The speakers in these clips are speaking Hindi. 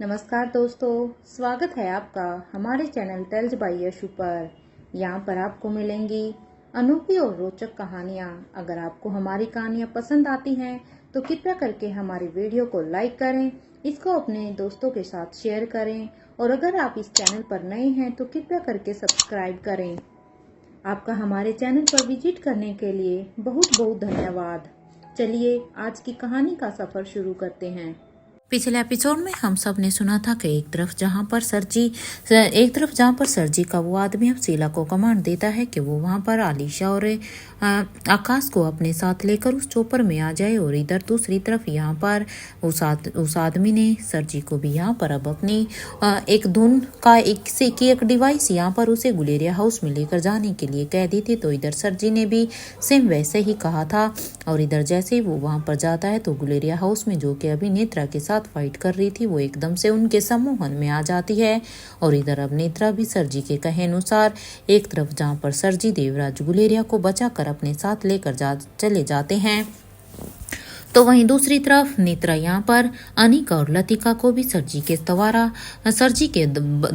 नमस्कार दोस्तों, स्वागत है आपका हमारे चैनल टेल्स बाय यशु पर। यहाँ पर आपको मिलेंगी अनोखी और रोचक कहानियाँ। अगर आपको हमारी कहानियाँ पसंद आती हैं तो कृपया करके हमारी वीडियो को लाइक करें, इसको अपने दोस्तों के साथ शेयर करें और अगर आप इस चैनल पर नए हैं तो कृपया करके सब्सक्राइब करें। आपका हमारे चैनल पर विजिट करने के लिए बहुत बहुत धन्यवाद। चलिए आज की कहानी का सफ़र शुरू करते हैं। पिछले एपिसोड में हम सब ने सुना था कि एक तरफ जहाँ पर सरजी का वो आदमी अब शीला को कमांड देता है कि वो वहाँ पर आलिशा और आकाश को अपने साथ लेकर उस चौपर में आ जाए, और इधर दूसरी तरफ यहाँ पर उस आदमी ने सरजी को भी यहाँ पर अब अपनी एक धुन का एक डिवाइस यहाँ पर उसे गुलेरिया हाउस में लेकर जाने के लिए कह दी थी। तो इधर सरजी ने भी सेम वैसे ही कहा था, और इधर जैसे ही वो वहाँ पर जाता है तो गुलेरिया हाउस में जो कि अभी नेत्रा के साथ फाइट कर रही थी वो एकदम से उनके सम्मोहन में आ जाती है। और इधर अब नेत्रा भी सरजी के कहे अनुसार एक तरफ जहाँ पर सरजी देवराज गुलेरिया को बचाकर अपने साथ लेकर चले जाते हैं, तो वहीं दूसरी तरफ नेत्रा यहाँ पर अनिका और लतिका को भी सरजी के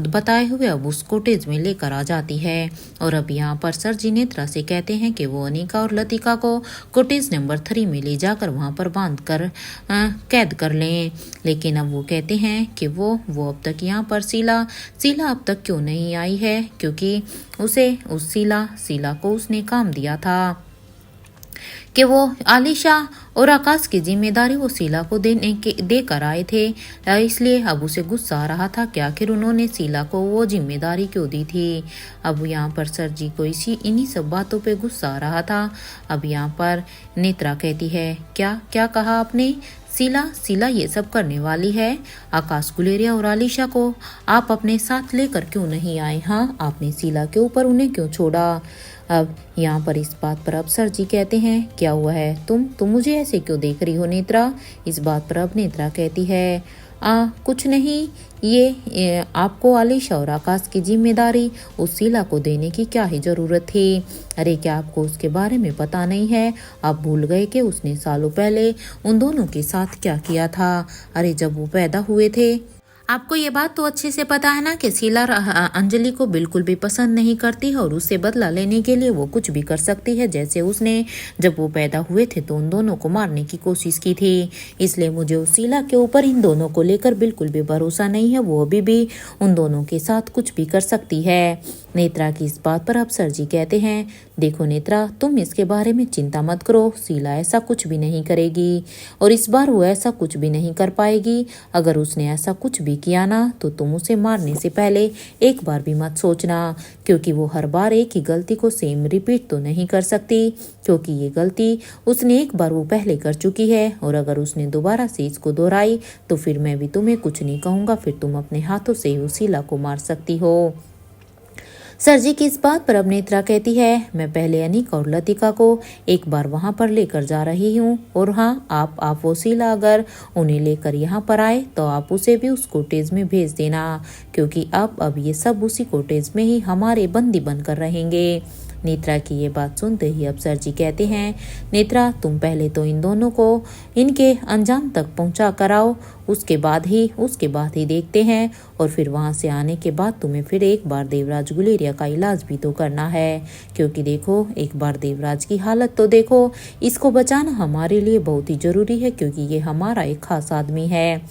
बताए हुए अब उस कोटेज में लेकर आ जाती है। और अब यहाँ पर सरजी नेत्रा से कहते हैं कि वो अनिका और लतिका को कोटेज नंबर 3 में ले जाकर वहाँ पर बांध कर कैद कर लें। लेकिन अब वो कहते हैं कि वो अब तक यहाँ पर शीला अब तक क्यों नहीं आई है, क्योंकि उसे उस शीला को उसने काम दिया था कि वो आलिशा और आकाश की जिम्मेदारी वो शीला को देकर आए थे। इसलिए अब उसे गुस्सा आ रहा था कि आखिर उन्होंने शीला को वो जिम्मेदारी क्यों दी थी। अब यहाँ पर सरजी को इन्हीं सब बातों पे गुस्सा आ रहा था। अब यहाँ पर नेत्रा कहती है, क्या कहा आपने? शीला ये सब करने वाली है। आकाश, गुलेरिया और आलिशा को आप अपने साथ लेकर क्यों नहीं आए? हाँ, आपने शीला के ऊपर उन्हें क्यों छोड़ा? अब यहाँ पर इस बात पर अब सरजी कहते हैं, क्या हुआ है? तुम मुझे ऐसे क्यों देख रही हो नेत्रा? इस बात पर अब नेत्रा कहती है, कुछ नहीं, ये आपको आलिशा और आकाश की जिम्मेदारी उस शीला को देने की क्या ही जरूरत थी? अरे क्या आपको उसके बारे में पता नहीं है? आप भूल गए कि उसने सालों पहले उन दोनों के साथ क्या किया था? अरे जब वो पैदा हुए थे, आपको ये बात तो अच्छे से पता है ना कि शीला अंजलि को बिल्कुल भी पसंद नहीं करती है और उससे बदला लेने के लिए वो कुछ भी कर सकती है। जैसे उसने जब वो पैदा हुए थे तो उन दोनों को मारने की कोशिश की थी। इसलिए मुझे उस शीला के ऊपर इन दोनों को लेकर बिल्कुल भी भरोसा नहीं है। वो अभी भी उन दोनों के साथ कुछ भी कर सकती है। नेत्रा की इस बात पर अब सरजी कहते हैं, देखो नेत्रा, तुम इसके बारे में चिंता मत करो, शीला ऐसा कुछ भी नहीं करेगी और इस बार वो ऐसा कुछ भी नहीं कर पाएगी। अगर उसने ऐसा कुछ भी किया ना तो तुम उसे मारने से पहले एक बार भी मत सोचना, क्योंकि वो हर बार एक ही गलती को सेम रिपीट तो नहीं कर सकती, क्योंकि ये गलती उसने एक बार वो पहले कर चुकी है। और अगर उसने दोबारा से इसको दोहराई तो फिर मैं भी तुम्हें कुछ नहीं कहूँगा, फिर तुम अपने हाथों से ही उस शीला को मार सकती हो। सरजी की इस बात पर अब नेत्रा कहती है, मैं पहले अनिका और लतिका को एक बार वहां पर लेकर जा रही हूँ, और हाँ, आप वो शीला अगर उन्हें लेकर यहाँ पर आए तो आप उसे भी उस कोटेज में भेज देना, क्योंकि अब ये सब उसी कोटेज में ही हमारे बंदी बनकर रहेंगे। नेत्रा की ये बात सुनते ही अब सरजी कहते हैं, नेत्रा, तुम पहले तो इन दोनों को इनके अंजाम तक पहुंचा कर आओ, उसके बाद ही देखते हैं। और फिर वहां से आने के बाद तुम्हें फिर एक बार देवराज गुलेरिया का इलाज भी तो करना है, क्योंकि देखो, एक बार देवराज की हालत तो देखो, इसको बचाना हमारे लिए बहुत ही जरूरी है, क्योंकि ये हमारा एक खास आदमी है।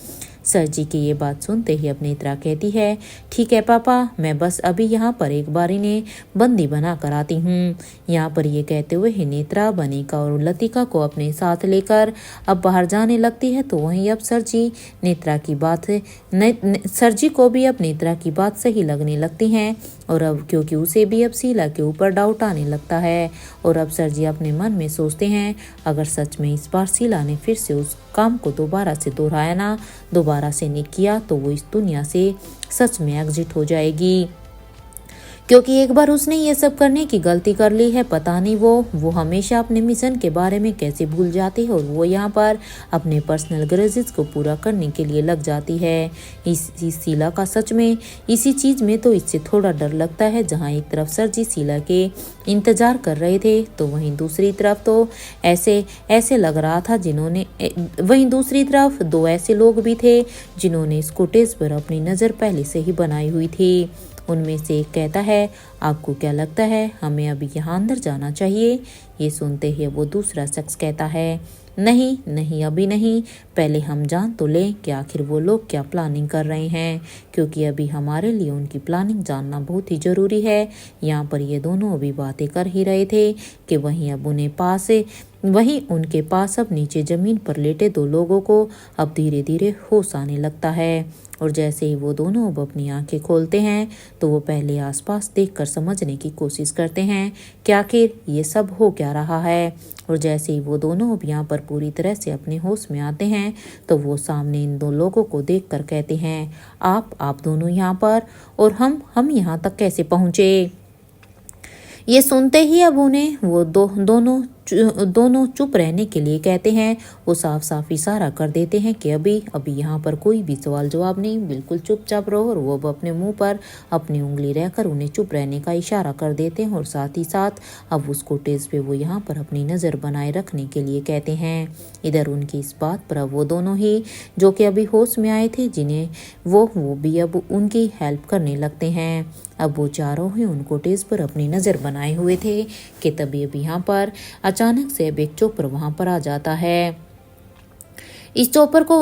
सरजी की ये बात सुनते ही अब नेत्रा कहती है, ठीक है पापा, मैं बस अभी यहाँ पर एक बार इन्हें बंदी बना कर आती हूँ। यहाँ पर ये कहते हुए ही नेत्रा अनिका और लतिका को अपने साथ लेकर अब बाहर जाने लगती है। तो वहीं अब सरजी को भी अब नेत्रा की बात सही लगने लगती हैं, और अब क्योंकि उसे भी अब शीला के ऊपर डाउट आने लगता है। और अब सरजी अपने मन में सोचते हैं, अगर सच में इस बार शीला ने फिर से उस काम को दोबारा से दोहराया ना, दोबारा से नहीं किया, तो वो इस दुनिया से सच में एग्जिट हो जाएगी, क्योंकि एक बार उसने ये सब करने की गलती कर ली है। पता नहीं वो हमेशा अपने मिशन के बारे में कैसे भूल जाती है और वो यहाँ पर अपने पर्सनल ग्रजेस को पूरा करने के लिए लग जाती है। इस शीला का सच में इसी चीज़ में तो इससे थोड़ा डर लगता है। जहाँ एक तरफ सर जी शीला के इंतजार कर रहे थे तो वहीं दूसरी तरफ तो ऐसे लग रहा था वहीं दूसरी तरफ दो ऐसे लोग भी थे जिन्होंने इस कोटेज पर अपनी नज़र पहले से ही बनाई हुई थी। उनमें से एक कहता है, आपको क्या लगता है हमें अभी यहाँ अंदर जाना चाहिए? ये सुनते ही वो दूसरा शख्स कहता है, नहीं नहीं अभी नहीं, पहले हम जान तो लें कि आखिर वो लोग क्या प्लानिंग कर रहे हैं, क्योंकि अभी हमारे लिए उनकी प्लानिंग जानना बहुत ही ज़रूरी है। यहाँ पर ये दोनों अभी बातें कर ही रहे थे कि वहीं उनके पास अब नीचे ज़मीन पर लेटे दो लोगों को अब धीरे धीरे होश आने लगता है। और जैसे ही वो दोनों अब अपनी आंखें खोलते हैं तो वो पहले आसपास देखकर समझने की कोशिश करते हैं कि आखिर ये सब हो क्या रहा है। और जैसे ही वो दोनों अब यहाँ पर पूरी तरह से अपने होश में आते हैं तो वो सामने इन दो लोगों को देखकर कहते हैं, आप दोनों यहाँ पर, और हम यहाँ तक कैसे पहुँचे? ये सुनते ही अब उन्हें वो दोनों चुप रहने के लिए कहते हैं। वो साफ साफ इशारा कर देते हैं कि अभी यहाँ पर कोई भी सवाल जवाब नहीं, बिल्कुल चुपचाप रहो। और वो अब अपने मुंह पर अपनी उंगली रहकर उन्हें चुप रहने का इशारा कर देते हैं और साथ ही साथ अब उस कोटेज पे वो यहाँ पर अपनी नज़र बनाए रखने के लिए कहते हैं। इधर उनकी इस बात पर अब वो दोनों ही जो कि अभी होश में आए थे जिन्हें वो भी अब उनकी हेल्प करने लगते हैं। अब वो चारों ही उन कोटेज पर अपनी नज़र बनाए हुए थे कि तभी अब यहाँ पर अचानक से अब एक चोपर वहाँ पर आ जाता है। इस चोपर को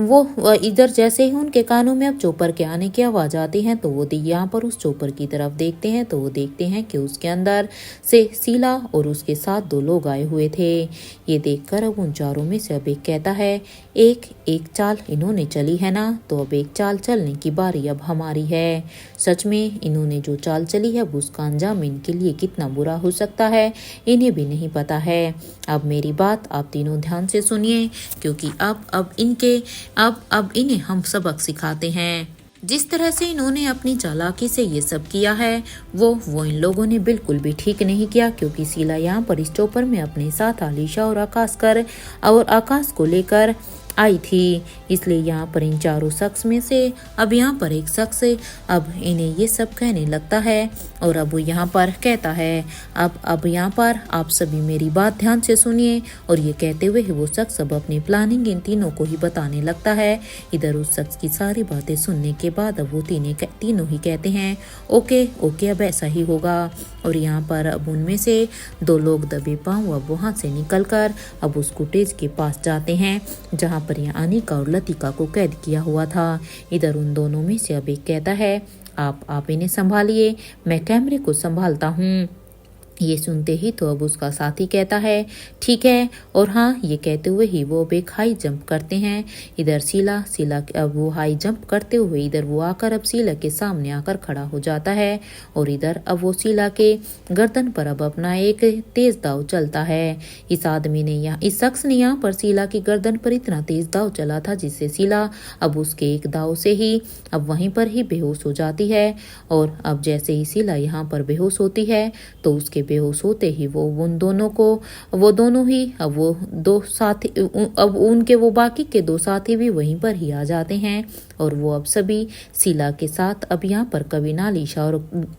वो इधर जैसे ही उनके कानों में अब चोपर के आने की आवाज़ आती है तो वो यहाँ पर उस चोपर की तरफ देखते हैं तो वो देखते हैं कि उसके अंदर से शीला और उसके साथ दो लोग आए हुए थे। ये देखकर अब उन चारों में से अब एक कहता है, एक चाल इन्होंने चली है ना, तो अब एक चाल चलने की बारी अब हमारी है। सच में इन्होंने जो चाल चली है अब उसका अंजाम इनके लिए कितना बुरा हो सकता है इन्हें भी नहीं पता है। अब मेरी बात आप तीनों ध्यान से सुनिए, क्योंकि अब इन्हें हम सबक सिखाते हैं। जिस तरह से इन्होंने अपनी चालाकी से ये सब किया है वो इन लोगों ने बिल्कुल भी ठीक नहीं किया, क्योंकि शीला यहाँ पर इस चोपर में अपने साथ आलिशा और आकाश को लेकर आई थी। इसलिए यहाँ पर इन चारों शख्स में से अब यहाँ पर एक शख्स अब इन्हें ये सब कहने लगता है और अब वो यहाँ पर कहता है, अब यहाँ पर आप सभी मेरी बात ध्यान से सुनिए। और ये कहते हुए वो शख्स अब अपनी प्लानिंग इन तीनों को ही बताने लगता है। इधर उस शख्स की सारी बातें सुनने के बाद अब वो तीनों ही कहते हैं, ओके अब ऐसा ही होगा। और यहाँ पर अब उनमें से दो लोग दबे पांव अब वहाँ से निकलकर अब उस कुटेज के पास जाते हैं जहाँ पर यह अनिका और लतिका को कैद किया हुआ था। इधर उन दोनों में से अब एक कहता है, आप इन्हें संभालिए, मैं कैमरे को संभालता हूँ। ये सुनते ही तो अब उसका साथी कहता है, ठीक है। और हाँ, ये कहते हुए ही वो अब एक हाई जंप करते हैं। इधर शीला अब वो हाई जंप करते हुए इधर वो आकर अब शीला के सामने आकर खड़ा हो जाता है। और इधर अब वो शीला के गर्दन पर अब अपना एक तेज दाव चलता है। इस शख्स ने यहाँ पर शीला की गर्दन पर इतना तेज दाव चला था जिससे शीला अब उसके एक दाव से ही अब वहीं पर ही बेहोश हो जाती है। और अब जैसे ही शीला यहाँ पर बेहोश होती है तो उसके बेहोश होते ही वो दोनों ही अब वो दो साथी अब उनके वो बाकी के दो साथी भी वहीं पर ही आ जाते हैं। और वो अब सभी शीला के साथ अब यहाँ पर कविना, आलिशा और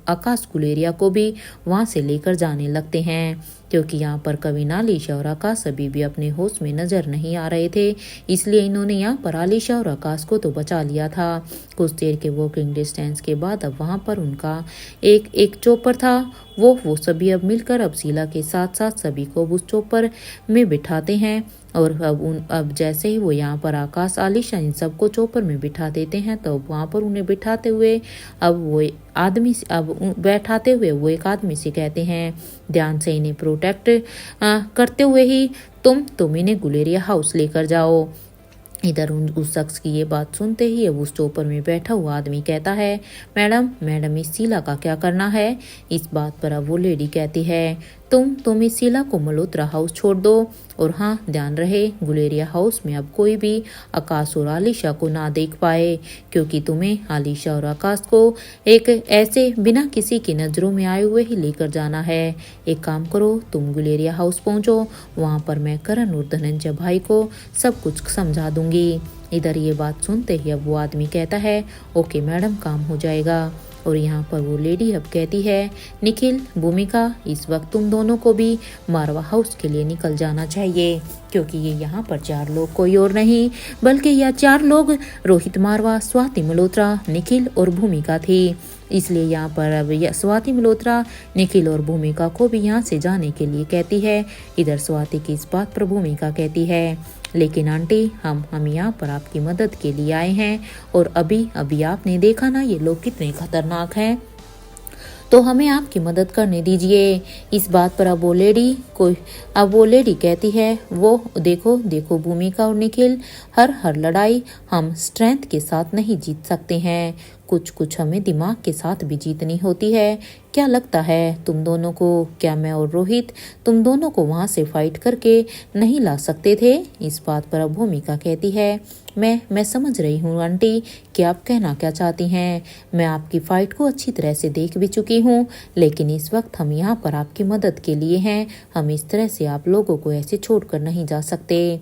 आकाश गुलेरिया को भी वहाँ से लेकर जाने लगते हैं, क्योंकि यहाँ पर कविना, आलिशा और आकाश अभी भी अपने होश में नजर नहीं आ रहे थे। इसलिए इन्होंने यहाँ पर आलिशा और आकाश को तो बचा लिया था। कुछ देर के वॉकिंग डिस्टेंस के बाद अब वहाँ पर उनका एक चोपर था। वो सभी अब मिलकर अब शीला के साथ साथ सभी को उस चोपर में बिठाते हैं। और अब जैसे ही वो यहाँ पर आकाश, आलिशा इन सबको चोपर में बिठा देते हैं तो वहाँ पर उन्हें बिठाते हुए बैठाते हुए वो एक आदमी से कहते हैं, ध्यान से इन्हें प्रोटेक्ट करते हुए ही तुम इन्हें गुलेरिया हाउस लेकर जाओ। इधर उस शख्स की ये बात सुनते ही अब उस चोपर में बैठा हुआ आदमी कहता है, मैडम इस शीला का क्या करना है? इस बात पर अब वो लेडी कहती है, तुम इस शीला को मल्होत्रा हाउस छोड़ दो। और हाँ, ध्यान रहे गुलेरिया हाउस में अब कोई भी आकाश और आलिशा को ना देख पाए, क्योंकि तुम्हें आलिशा और आकाश को एक ऐसे बिना किसी की नज़रों में आए हुए ही लेकर जाना है। एक काम करो, तुम गुलेरिया हाउस पहुंचो, वहां पर मैं करण और धनंजय भाई को सब कुछ समझा दूंगी। इधर ये बात सुनते ही अब वो आदमी कहता है, ओके मैडम, काम हो जाएगा। और यहाँ पर वो लेडी अब कहती है, निखिल, भूमिका, इस वक्त तुम दोनों को भी मारवा हाउस के लिए निकल जाना चाहिए, क्योंकि ये यहाँ पर 4 लोग कोई और नहीं बल्कि यह 4 लोग रोहित मारवा, स्वाति मल्होत्रा, निखिल और भूमिका थी। इसलिए यहाँ पर अब स्वाति मल्होत्रा निखिल और भूमिका को भी यहाँ से जाने के लिए कहती है। इधर स्वाति की इस बात पर भूमिका कहती है, लेकिन आंटी, हम यहाँ पर आपकी मदद के लिए आए हैं, और अभी आपने देखा ना ये लोग कितने खतरनाक हैं, तो हमें आपकी मदद करने दीजिए। इस बात पर अब वो लेडी कहती है, वो देखो भूमिका और निखिल, हर लड़ाई हम स्ट्रेंथ के साथ नहीं जीत सकते हैं, कुछ हमें दिमाग के साथ भी जीतनी होती है। क्या लगता है तुम दोनों को, क्या मैं और रोहित तुम दोनों को वहां से फाइट करके नहीं ला सकते थे? इस बात पर अब भूमिका कहती है, मैं समझ रही हूँ आंटी कि आप कहना क्या चाहती हैं। मैं आपकी फाइट को अच्छी तरह से देख भी चुकी हूँ, लेकिन इस वक्त हम यहाँ पर आपकी मदद के लिए हैं। हम इस तरह से आप लोगों को ऐसे छोड़कर नहीं जा सकते।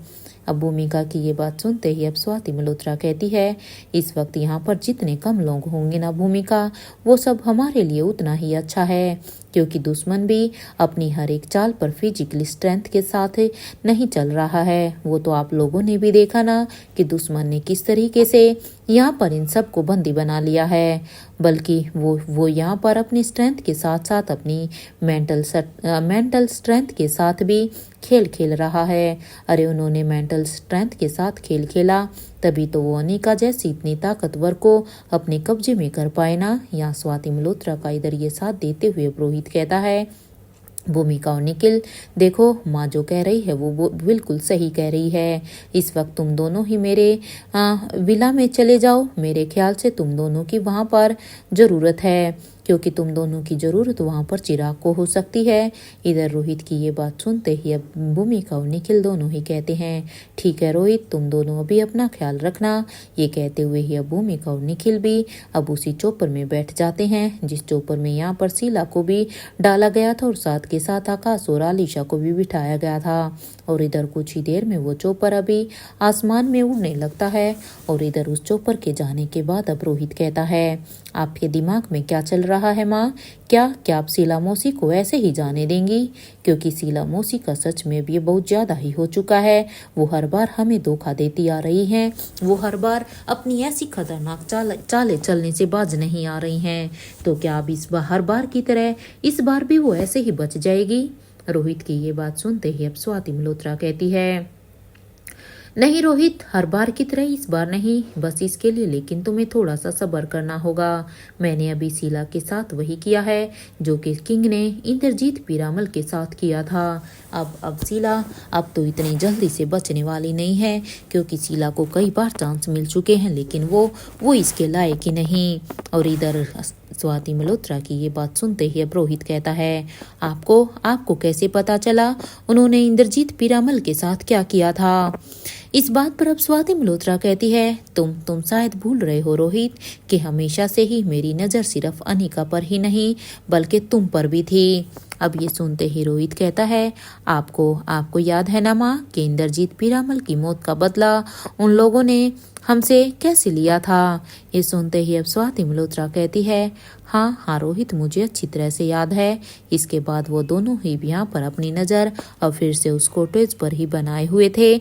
अब भूमिका की ये बात सुनते ही अब स्वाति मल्होत्रा कहती है, इस वक्त यहाँ पर जितने कम लोग होंगे ना भूमिका, वो सब हमारे लिए उतना ही अच्छा है, क्योंकि दुश्मन भी अपनी हर एक चाल पर फिजिकली स्ट्रेंथ के साथ नहीं चल रहा है। वो तो आप लोगों ने भी देखा ना कि दुश्मन ने किस तरीके से यहाँ पर इन सबको बंदी बना लिया है, बल्कि वो यहाँ पर अपनी स्ट्रेंथ के साथ साथ अपनी मेंटल स्ट्रेंथ के साथ भी खेल रहा है। अरे उन्होंने मेंटल स्ट्रेंथ के साथ खेल खेला, तभी तो वो अनिका जैसी इतनी ताकतवर को अपने कब्जे में कर पाए ना। यहाँ स्वाति मल्होत्रा का इधर ये साथ देते हुए रोहित कहता है, भूमिका और निखिल, देखो माँ जो कह रही है वो बिल्कुल सही कह रही है। इस वक्त तुम दोनों ही मेरे विला में चले जाओ। मेरे ख्याल से तुम दोनों की वहाँ पर ज़रूरत है, क्योंकि तुम दोनों की ज़रूरत वहाँ पर चिराग को हो सकती है। इधर रोहित की ये बात सुनते ही अब भूमिका और निखिल दोनों ही कहते हैं, ठीक है रोहित, तुम दोनों अभी अपना ख्याल रखना। ये कहते हुए ही अब भूमिका और निखिल भी अब उसी चोपर में बैठ जाते हैं, जिस चोपर में यहाँ पर शीला को भी डाला गया था और साथ के साथ आकाश और आलिशा को भी बिठाया गया था। और इधर कुछ ही देर में वो चोपर अभी आसमान में उड़ने लगता है। और इधर उस चोपर के जाने के बाद अब रोहित कहता है, आपके दिमाग में क्या चल रहा है माँ? क्या आप शीला मौसी को ऐसे ही जाने देंगी? क्योंकि शीला मौसी का सच में भी बहुत ज़्यादा ही हो चुका है। वो हर बार हमें धोखा देती आ रही हैं। वो हर बार अपनी ऐसी खतरनाक चालें चलने से बाज नहीं आ रही हैं। तो क्या अब इस बार हर बार की तरह इस बार भी वो ऐसे ही बच जाएगी? रोहित की ये बात सुनते ही अब स्वाति मल्होत्रा कहती है, नहीं रोहित, हर बार की तरह इस बार नहीं, बस इसके लिए लेकिन तुम्हें थोड़ा सा सब्र करना होगा। मैंने अभी शीला के साथ वही किया है जो कि किंग ने इंद्रजीत पीरामल के साथ किया था। अब शीला अब तो इतनी जल्दी से बचने वाली नहीं है, क्योंकि शीला को कई बार चांस मिल चुके हैं, लेकिन वो इसके लायक ही नहीं। और इधर स्वाति मल्होत्रा की ये बात सुनते ही अब रोहित कहता है, आपको कैसे पता चला उन्होंने इंद्रजीत पीरामल के साथ क्या किया था? इस बात पर अब स्वाति मल्होत्रा कहती है, तुम शायद भूल रहे हो रोहित कि हमेशा से ही मेरी नज़र सिर्फ अनिका पर ही नहीं बल्कि तुम पर भी थी। अब ये सुनते ही रोहित कहता है, आपको याद है ना माँ कि इंद्रजीत पीरामल की मौत का बदला उन लोगों ने हमसे कैसे लिया था? ये सुनते ही अब स्वाति मल्होत्रा कहती है, हाँ रोहित, मुझे अच्छी तरह से याद है। इसके बाद वो दोनों ही यहाँ पर अपनी नज़र अब फिर से उस कॉटेज पर ही बनाए हुए थे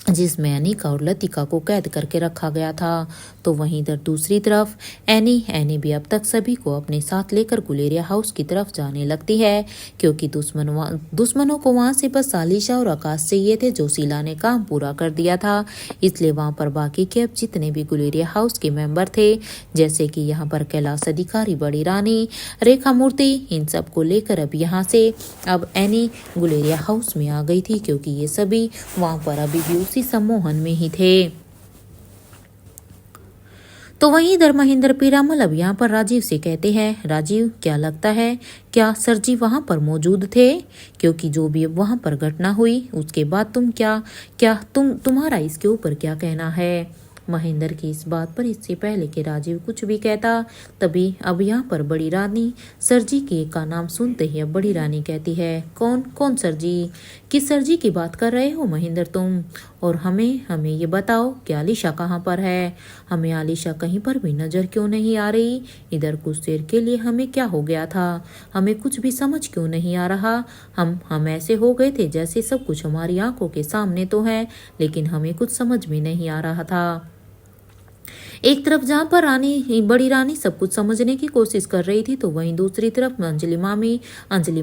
जिसमें अनिका और लतिका को कैद करके रखा गया था। तो वहीं इधर दूसरी तरफ एनी भी अब तक सभी को अपने साथ लेकर गुलेरिया हाउस की तरफ जाने लगती है, क्योंकि दुश्मनों को वहां से बस आलिशा और आकाश चाहिए थे जो शीला ने काम पूरा कर दिया था। इसलिए वहां पर बाकी के अब जितने भी गुलेरिया हाउस के मेंबर थे, जैसे कि यहाँ पर कैलाश अधिकारी, बड़ी रानी, रेखा मूर्ति, इन सब को लेकर अब यहाँ से अब एनी गुलेरिया हाउस में आ गई थी, क्योंकि ये सभी वहां पर अभी भी उसी सम्मोहन में ही थे। तो वहीं इधर महेंद्र पीरामल अब यहाँ पर राजीव से कहते हैं, राजीव क्या लगता है क्या सर जी वहाँ पर मौजूद थे? क्योंकि जो भी अब वहाँ पर घटना हुई उसके बाद तुम तुम्हारा इसके ऊपर क्या कहना है? महेंद्र की इस बात पर इससे पहले कि राजीव कुछ भी कहता तभी अब यहाँ पर बड़ी रानी सर जी का नाम सुनते ही अब बड़ी रानी कहती है, कौन कौन सर जी? किस सर जी की बात कर रहे हो महेंद्र तुम? और हमें ये बताओ कि आलिशा कहाँ पर है? हमें आलिशा कहीं पर भी नजर क्यों नहीं आ रही? इधर कुछ देर के लिए हमें क्या हो गया था? हमें कुछ भी समझ क्यों नहीं आ रहा? हम ऐसे हो गए थे जैसे सब कुछ हमारी आंखों के सामने तो है, लेकिन हमें कुछ समझ में नहीं आ रहा था। एक तरफ जहाँ पर बड़ी रानी सब कुछ समझने की कोशिश कर रही थी, तो वहीं दूसरी तरफ अंजलि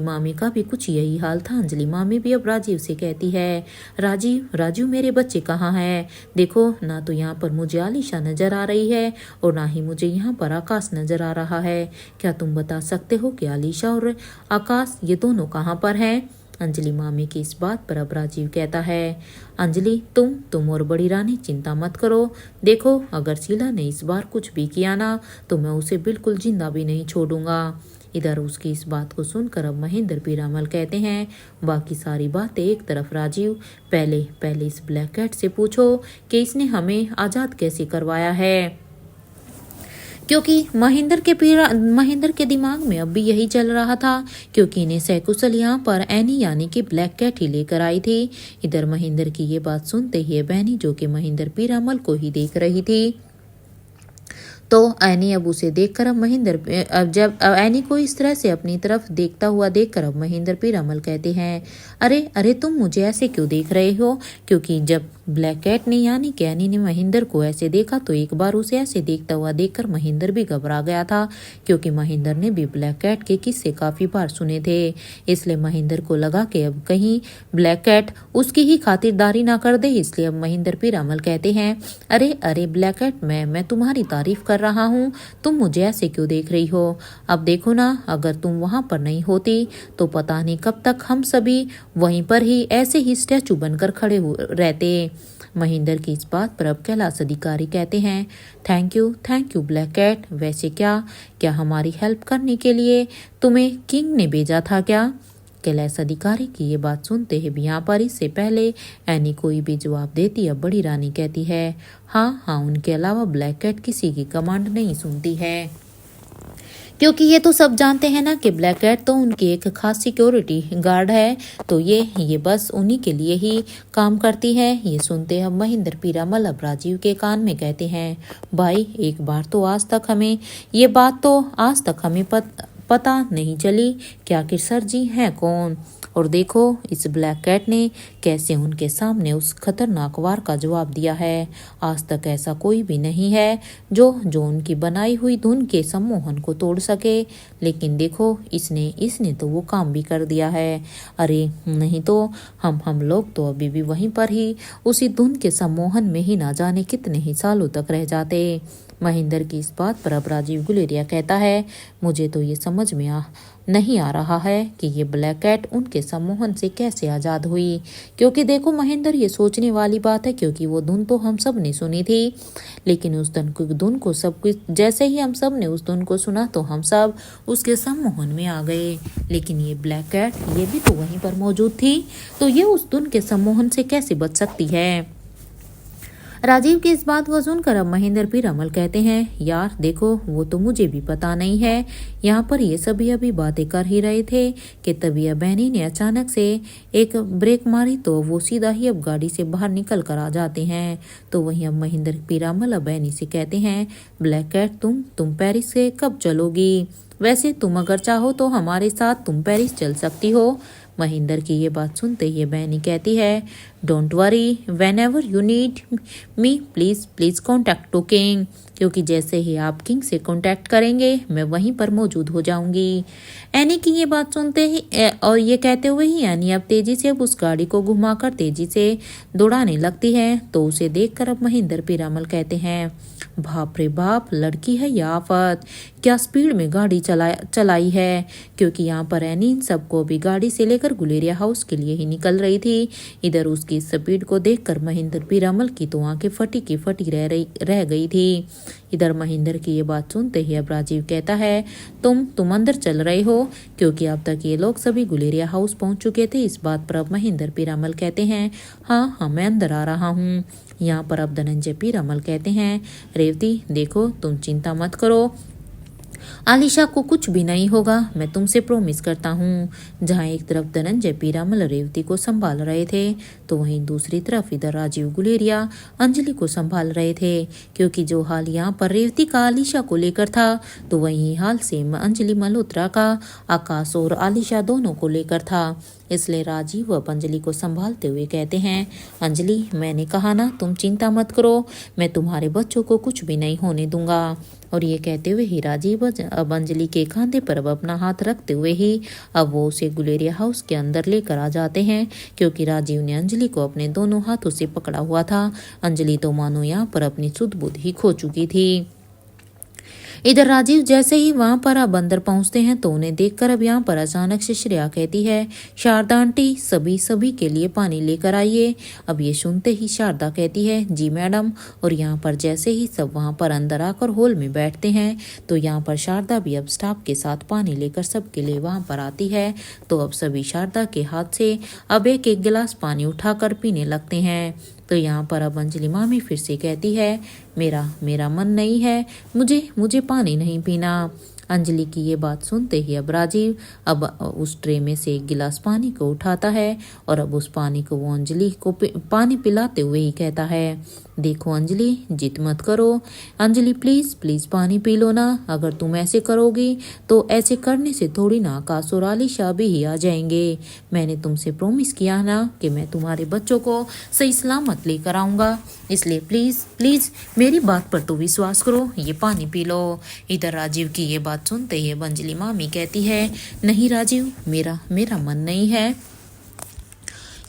मामी का भी कुछ यही हाल था। अंजलि मामी भी अब राजीव से कहती है, राजीव मेरे बच्चे कहाँ हैं? देखो ना तो यहाँ पर मुझे आलिशा नजर आ रही है और ना ही मुझे यहाँ पर आकाश नजर आ रहा है। क्या तुम बता सकते हो कि आलिशा और आकाश ये दोनों कहाँ पर हैं? अंजलि मामी की इस बात पर अब राजीव कहता है, अंजलि तुम और बड़ी रानी चिंता मत करो। देखो अगर शीला ने इस बार कुछ भी किया ना तो मैं उसे बिल्कुल जिंदा भी नहीं छोड़ूंगा। इधर उसकी इस बात को सुनकर अब महेंद्र पीरामल कहते हैं, बाकी सारी बातें एक तरफ राजीव, पहले इस ब्लैक कैट से पूछो कि इसने हमें आज़ाद कैसे करवाया है। क्योंकि महेंद्र के दिमाग में अब भी यही चल रहा था, क्योंकि इन्हें सकुशल यहाँ पर एनी यानी कि ब्लैक कैट ही लेकर आई थी। इधर महेंद्र की ये बात सुनते ही बहनी जो कि महेंद्र पीरामल को ही देख रही थी, तो एनी अब उसे देखकर अब एनी को इस तरह से अपनी तरफ देखता हुआ देखकर अब महेंद्र पीरामल कहते हैं, अरे तुम मुझे ऐसे क्यों देख रहे हो? क्योंकि जब ब्लैक कैट ने यानी कि एनी ने महेंद्र को ऐसे देखा तो एक बार उसे ऐसे देखता हुआ देखकर महेंद्र भी घबरा गया था, क्योंकि महेंद्र ने भी ब्लैक कैट के किस्से काफी बार सुने थे। इसलिए महेंद्र को लगा कि अब कहीं ब्लैक कैट उसकी ही खातिरदारी ना कर दे। इसलिए अब महेंद्र पीरामल कहते हैं, अरे ब्लैक कैट मैं तुम्हारी तारीफ कर रहा हूँ, तुम मुझे ऐसे क्यों देख रही हो? अब देखो ना, अगर तुम वहां पर नहीं होती तो पता नहीं कब तक हम सभी वहीं पर ही ऐसे ही स्टैचू बनकर खड़े रहते। महेंद्र की इस बात पर अब कैलाश अधिकारी कहते हैं, थैंक यू ब्लैक कैट। वैसे क्या हमारी हेल्प करने के लिए तुम्हें किंग ने भेजा था क्या? कैलाश अधिकारी की ये बात सुनते ही भी यहाँ पर इससे पहले एनी कोई भी जवाब देती अब बड़ी रानी कहती है, हाँ उनके अलावा ब्लैक कैट किसी की कमांड नहीं सुनती है, क्योंकि ये तो सब जानते हैं ना कि ब्लैक कैट तो उनकी एक खास सिक्योरिटी गार्ड है, तो ये बस उन्हीं के लिए ही काम करती है। ये सुनते अब महेंद्र पीरामल अब राजीव के कान में कहते हैं, भाई एक बार तो आज तक हमें पता नहीं चली कि आखिर सर जी हैं कौन। और देखो इस ब्लैक कैट ने कैसे उनके सामने उस खतरनाक वार का जवाब दिया है। आज तक ऐसा कोई भी नहीं है जो उनकी बनाई हुई धुन के सम्मोहन को तोड़ सके, लेकिन देखो इसने तो वो काम भी कर दिया है। अरे नहीं तो हम लोग तो अभी भी वहीं पर ही उसी धुन के सम्मोहन में ही ना जाने कितने ही सालों तक रह जाते। महेंद्र की इस बात पर अब राजीव गुलेरिया कहता है, मुझे तो ये समझ में नहीं आ रहा है कि ये ब्लैक कैट उनके सम्मोहन से कैसे आज़ाद हुई। क्योंकि देखो महेंद्र, ये सोचने वाली बात है, क्योंकि वो धुन तो हम सब ने सुनी थी, लेकिन उस धुन को सब कुछ जैसे ही हम सब ने उस धुन को सुना तो हम सब उसके सम्मोहन में आ गए। लेकिन ये ब्लैक कैट ये भी तो वहीं पर मौजूद थी, तो ये उस धुन के सम्मोहन से कैसे बच सकती है? राजीव की इस बात को सुनकर अब महेंद्र पीरामल कहते हैं, यार देखो वो तो मुझे भी पता नहीं है। यहाँ पर ये सभी अभी बातें कर ही रहे थे कि तभी अब बहनी ने अचानक से एक ब्रेक मारी, तो वो सीधा ही अब गाड़ी से बाहर निकल कर आ जाते हैं। तो वहीं अब महेंद्र पीरामल अब बहनी से कहते हैं, ब्लैक कैट तुम पेरिस से कब चलोगी? वैसे तुम अगर चाहो तो हमारे साथ तुम पेरिस चल सकती हो। महेंद्र की ये बात सुनते ही बहनी कहती है, don't worry, whenever you need me please contact to king, क्योंकि जैसे ही आप किंग से कॉन्टैक्ट करेंगे मैं वहीं पर मौजूद हो जाऊंगी। एनी की ये बात सुनते ही और ये कहते हुए ही एनी अब तेजी से उस गाड़ी को घुमाकर तेजी से दौड़ाने लगती है। तो उसे देखकर अब महेंद्र पीरामल कहते हैं, बाप रे बाप, लड़की है या आफत, क्या स्पीड में गाड़ी चलाई है। क्योंकि यहाँ पर एनी इन सबको भी गाड़ी से लेकर गुलेरिया हाउस के लिए ही निकल रही थी। इधर उसकी स्पीड को देखकर महेंद्र पीरामल की तो आंखें फटी की फटी रह गई थी। इधर महेंद्र की ये बात सुनते ही अब राजीव कहता है, तुम अंदर चल रहे हो, क्योंकि अब तक ये लोग सभी गुलेरिया हाउस पहुंच चुके थे। इस बात पर अब महेंद्र पीरामल कहते हैं, हाँ मैं अंदर आ रहा हूँ। यहाँ पर अब धनंजय पीरामल कहते हैं, रेवती देखो, तुम चिंता मत करो, आलिशा को कुछ भी नहीं होगा, मैं तुमसे प्रॉमिस करता हूँ। जहाँ एक तरफ धनंजय पीरामल रेवती को संभाल रहे थे, तो वहीं दूसरी तरफ इधर राजीव गुलेरिया अंजलि को संभाल रहे थे। क्योंकि जो हाल यहाँ पर रेवती का आलिशा को लेकर था, तो वही हाल सेम अंजलि मल्होत्रा का आकाश और आलिशा दोनों को लेकर था। इसलिए राजीव अब अंजलि को संभालते हुए कहते हैं, अंजलि मैंने कहा ना, तुम चिंता मत करो, मैं तुम्हारे बच्चों को कुछ भी नहीं होने दूंगा। और ये कहते हुए ही राजीव अब अंजलि के कंधे पर अब अपना हाथ रखते हुए ही अब वो उसे गुलेरिया हाउस के अंदर लेकर आ जाते हैं। क्योंकि राजीव ने अंजलि को अपने दोनों हाथों से पकड़ा हुआ था। अंजलि तो मानो यहाँ पर अपनी सुध बुध ही खो चुकी थी। इधर राजीव जैसे ही वहां पर अब अंदर पहुंचते हैं, तो उन्हें देखकर अब यहाँ पर अचानक से श्रेया कहती है, शारदा आंटी सभी के लिए पानी लेकर आइए। अब ये सुनते ही शारदा कहती है, जी मैडम। और यहाँ पर जैसे ही सब वहां पर अंदर आकर हॉल में बैठते हैं, तो यहाँ पर शारदा भी अब स्टाफ के साथ पानी लेकर सबके लिए वहां पर आती है। तो अब सभी शारदा के हाथ से अब एक एक गिलास पानी उठाकर पीने लगते हैं। तो यहाँ पर अब अंजलि मामी फिर से कहती है, मेरा मन नहीं है, मुझे पानी नहीं पीना। अंजलि की ये बात सुनते ही अब राजीव अब उस ट्रे में से एक गिलास पानी को उठाता है और अब उस पानी को वो अंजलि को पानी पिलाते हुए ही कहता है, देखो अंजलि, जिद मत करो। अंजलि प्लीज पानी पी लो ना। अगर तुम ऐसे करोगी तो ऐसे करने से थोड़ी ना आकाश और आलिशा भी ही आ जाएंगे। मैंने तुमसे प्रॉमिस किया ना कि मैं तुम्हारे बच्चों को सही सलामत लेकर आऊँगा, इसलिए प्लीज मेरी बात पर तो विश्वास करो, ये पानी पी लो। इधर राजीव की ये बात सुनते ही अंजलि मामी कहती है, नहीं राजीव, मेरा मन नहीं है।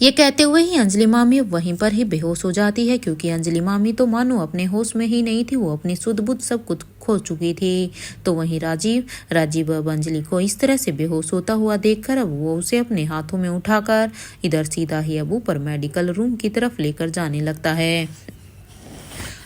ये कहते हुए ही अंजलि मामी वहीं पर ही बेहोश हो जाती है। क्योंकि अंजलि मामी तो मानो अपने होश में ही नहीं थी, वो अपनी सुध बुध सब कुछ खो चुकी थी। तो वहीं राजीव अब अंजलि को इस तरह से बेहोश होता हुआ देखकर अब वो उसे अपने हाथों में उठाकर इधर सीधा ही अब ऊपर मेडिकल रूम की तरफ लेकर जाने लगता है।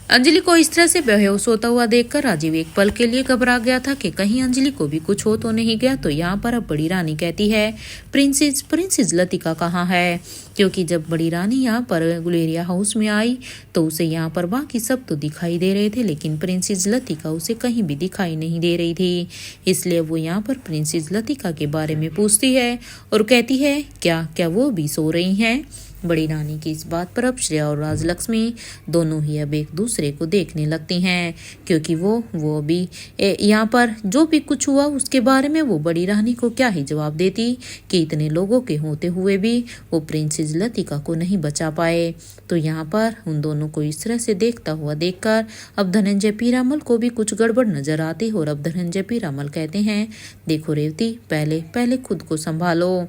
अंजलि को इस तरह से बेहोश होता हुआ देखकर राजीव एक पल के लिए घबरा गया था कि कहीं अंजलि को भी कुछ हो तो नहीं गया। तो यहाँ पर अब बड़ी रानी कहती है, प्रिंसेस लतिका कहाँ है। क्योंकि जब बड़ी रानी यहाँ पर गुलेरिया हाउस में आई, तो उसे यहाँ पर बाकी सब तो दिखाई दे रहे थे, लेकिन प्रिंसेस लतिका उसे कहीं भी दिखाई नहीं दे रही थी। इसलिए वो यहाँ पर प्रिंसेस लतिका के बारे में पूछती है और कहती है, क्या वो भी सो रही हैं। बड़ी रानी की इस बात पर अब श्रेया और राजलक्ष्मी दोनों ही अब एक दूसरे को देखने लगती हैं। क्योंकि वो भी यहाँ पर जो भी कुछ हुआ उसके बारे में वो बड़ी रानी को क्या ही जवाब देती कि इतने लोगों के होते हुए भी वो प्रिंसेस लतिका को नहीं बचा पाए। तो यहाँ पर उन दोनों को इस तरह से देखता हुआ देखकर अब धनंजय पीरामल को भी कुछ गड़बड़ नजर आती और अब धनंजय पीरामल कहते हैं, देखो रेवती, पहले खुद को संभालो,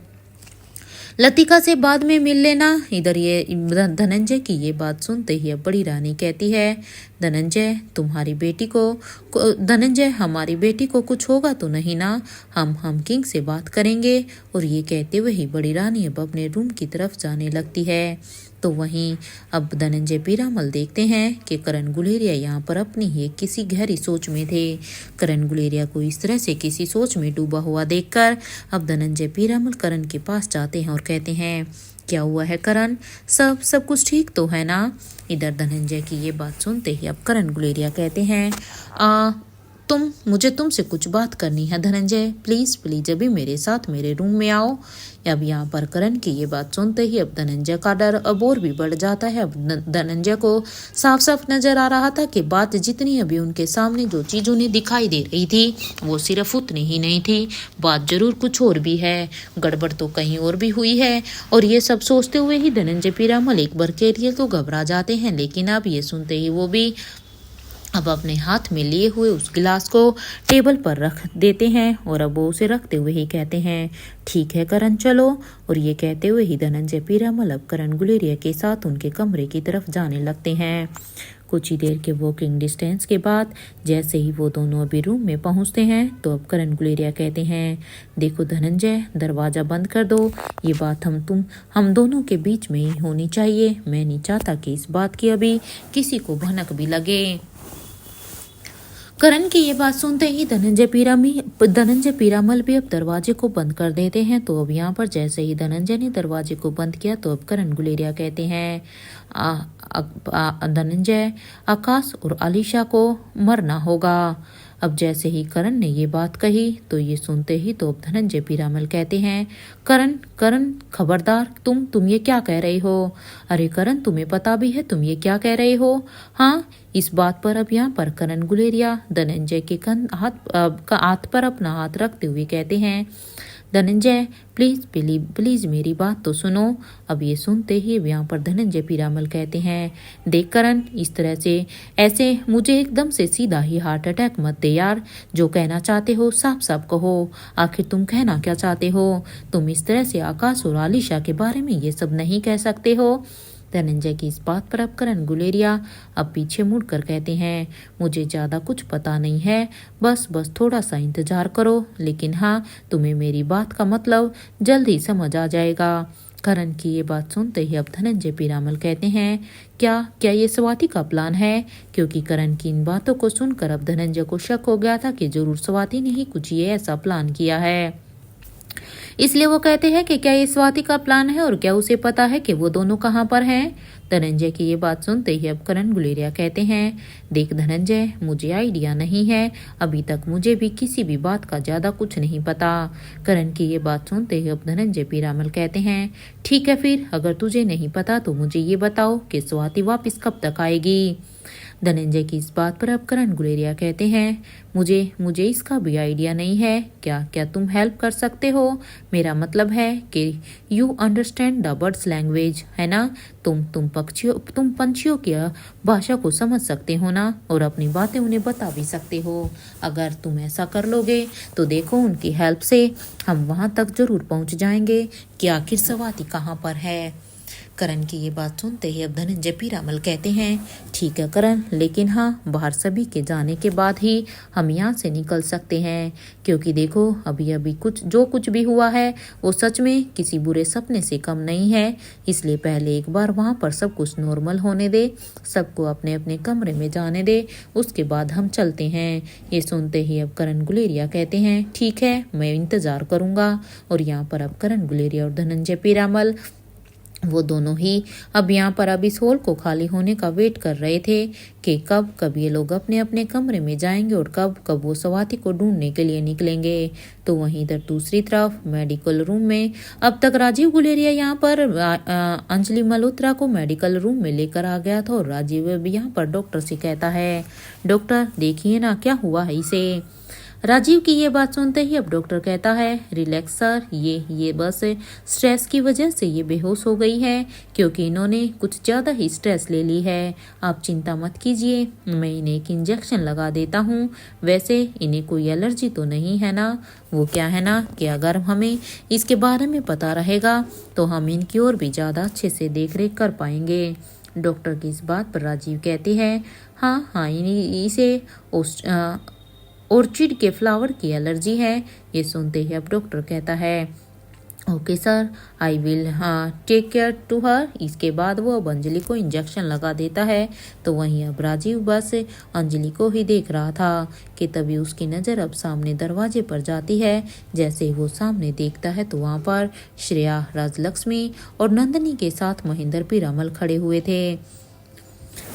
लतिका से बाद में मिल लेना। इधर ये धनंजय की ये बात सुनते ही अब बड़ी रानी कहती है, धनंजय हमारी बेटी को कुछ होगा तो नहीं ना, हम किंग से बात करेंगे। और ये कहते हुए ही बड़ी रानी अब अपने रूम की तरफ जाने लगती है। तो वहीं अब धनंजय पीरामल देखते हैं कि करण गुलेरिया यहाँ पर अपनी ही किसी गहरी सोच में थे। करण गुलेरिया को इस तरह से किसी सोच में डूबा हुआ देखकर अब धनंजय पीरामल करण के पास जाते हैं और कहते हैं, क्या हुआ है करण, सब कुछ ठीक तो है ना। इधर धनंजय की ये बात सुनते ही अब करण गुलेरिया कहते हैं, मुझे तुमसे कुछ बात करनी है धनंजय, प्लीज अभी मेरे साथ मेरे रूम में आओ। अब यहाँ पर करण की ये बात सुनते ही अब धनंजय का डर अब और भी बढ़ जाता है। अब धनंजय को साफ नजर आ रहा था कि बात जितनी अभी उनके सामने जो चीज उन्हें दिखाई दे रही थी वो सिर्फ उतनी ही नहीं थी, बात जरूर कुछ और भी है, गड़बड़ तो कहीं और भी हुई है। और ये सब सोचते हुए ही धनंजय पीरामल एक बार के लिए तो घबरा जाते हैं, लेकिन अब ये सुनते ही वो भी अब अपने हाथ में लिए हुए उस गिलास को टेबल पर रख देते हैं और अब वो उसे रखते हुए ही कहते हैं, ठीक है करण चलो। और ये कहते हुए ही धनंजय पीरामल अब करण गुलेरिया के साथ उनके कमरे की तरफ जाने लगते हैं। कुछ ही देर के वॉकिंग डिस्टेंस के बाद जैसे ही वो दोनों अभी रूम में पहुंचते हैं तो अब करण गुलेरिया कहते हैं, देखो धनंजय दरवाज़ा बंद कर दो, ये बात हम दोनों के बीच में ही होनी चाहिए। मैं नहीं चाहता कि इस बात की अभी किसी को भनक भी लगे। करण की ये बात सुनते ही धनंजय पीरामल भी अब दरवाजे को बंद कर देते हैं। तो अब यहाँ पर जैसे ही धनंजय ने दरवाजे को बंद किया तो अब करण गुलेरिया कहते हैं, धनंजय आकाश और आलिशा को मरना होगा। अब जैसे ही करण ने ये बात कही तो ये सुनते ही तो अब धनंजय पीरामल कहते हैं, करण खबरदार, तुम ये क्या कह रहे हो? अरे करण तुम्हें पता भी है तुम ये क्या कह रहे हो? हाँ, इस बात पर अब यहाँ पर करण गुलेरिया धनंजय के हाथ पर अपना हाथ रखते हुए कहते हैं, धनंजय प्लीज मेरी बात तो सुनो। अब ये सुनते ही यहाँ पर धनंजय पीरामल कहते हैं, देख करण इस तरह से ऐसे मुझे एकदम से सीधा ही हार्ट अटैक मत दे यार। जो कहना चाहते हो साफ साफ कहो, आखिर तुम कहना क्या चाहते हो? तुम इस तरह से आकाश और आलिशा के बारे में ये सब नहीं कह सकते हो। धनंजय की इस बात पर अब करण गुलेरिया अब पीछे मुड़कर कहते हैं, मुझे ज़्यादा कुछ पता नहीं है, बस थोड़ा सा इंतजार करो, लेकिन हाँ तुम्हें मेरी बात का मतलब जल्द ही समझ आ जाएगा। करण की ये बात सुनते ही अब धनंजय पीरामल कहते हैं, क्या ये स्वाति का प्लान है? क्योंकि करण की इन बातों को सुनकर अब धनंजय को शक हो गया था कि जरूर स्वाति ने ही कुछ ये ऐसा प्लान किया है। इसलिए वो कहते हैं कि क्या ये स्वाति का प्लान है और क्या उसे पता है कि वो दोनों कहाँ पर हैं? धनंजय की ये बात सुनते ही अब करण गुलेरिया कहते हैं, देख धनंजय मुझे आइडिया नहीं है, अभी तक मुझे भी किसी भी बात का ज़्यादा कुछ नहीं पता। करण की ये बात सुनते ही अब धनंजय पीरामल कहते हैं, ठीक है फिर अगर तुझे नहीं पता तो मुझे ये बताओ कि स्वाति वापस कब तक आएगी? धनंजय की इस बात पर अब करण गुलेरिया कहते हैं, मुझे इसका भी आइडिया नहीं है। क्या तुम हेल्प कर सकते हो? मेरा मतलब है कि you understand the birds language, है ना? तुम पंछियों की भाषा को समझ सकते हो ना, और अपनी बातें उन्हें बता भी सकते हो। अगर तुम ऐसा कर लोगे तो देखो उनकी हेल्प से हम वहां तक जरूर पहुंच जाएंगे कि आखिर स्वाति कहाँ पर है। करण की ये बात सुनते ही अब धनंजय पीरामल कहते हैं, ठीक है करण, लेकिन हाँ बाहर सभी के जाने के बाद ही हम यहाँ से निकल सकते हैं, क्योंकि देखो अभी जो कुछ भी हुआ है वो सच में किसी बुरे सपने से कम नहीं है। इसलिए पहले एक बार वहाँ पर सब कुछ नॉर्मल होने दे, सबको अपने अपने कमरे में जाने दे, उसके बाद हम चलते हैं। ये सुनते ही अब करण गुलेरिया कहते हैं, ठीक है मैं इंतजार करूंगा। और यहाँ पर अब करण गुलेरिया और धनंजय पीरामल वो दोनों ही अब यहाँ पर अब इस हॉल को खाली होने का वेट कर रहे थे कि कब ये लोग अपने अपने कमरे में जाएंगे और कब वो स्वाति को ढूंढने के लिए निकलेंगे। तो वहीं इधर दूसरी तरफ मेडिकल रूम में अब तक राजीव गुलेरिया यहाँ पर अंजलि मल्होत्रा को मेडिकल रूम में लेकर आ गया था, और राजीव भी यहाँ पर डॉक्टर से कहता है, डॉक्टर देखिए ना क्या हुआ है इसे। राजीव की ये बात सुनते ही अब डॉक्टर कहता है, रिलैक्स सर, ये बस स्ट्रेस की वजह से ये बेहोश हो गई है, क्योंकि इन्होंने कुछ ज़्यादा ही स्ट्रेस ले ली है। आप चिंता मत कीजिए, मैं इन्हें एक इंजेक्शन लगा देता हूँ। वैसे इन्हें कोई एलर्जी तो नहीं है ना? वो क्या है ना कि अगर हमें इसके बारे में पता रहेगा तो हम इनकी और भी ज़्यादा अच्छे से देख रेख कर पाएंगे। डॉक्टर की इस बात पर राजीव कहते हैं, हाँ इसे ऑर्चिड के फ्लावर की एलर्जी है। ये सुनते ही अब डॉक्टर कहता है, okay sir, I will take care to her. इसके बाद वो अब अंजलि को इंजेक्शन लगा देता है। तो वहीं अब राजीव बस अंजलि को ही देख रहा था कि तभी उसकी नज़र अब सामने दरवाजे पर जाती है। जैसे ही वो सामने देखता है तो वहाँ पर श्रेया, राजलक्ष्मी और नंदनी के साथ महेंद्र पीरामल खड़े हुए थे।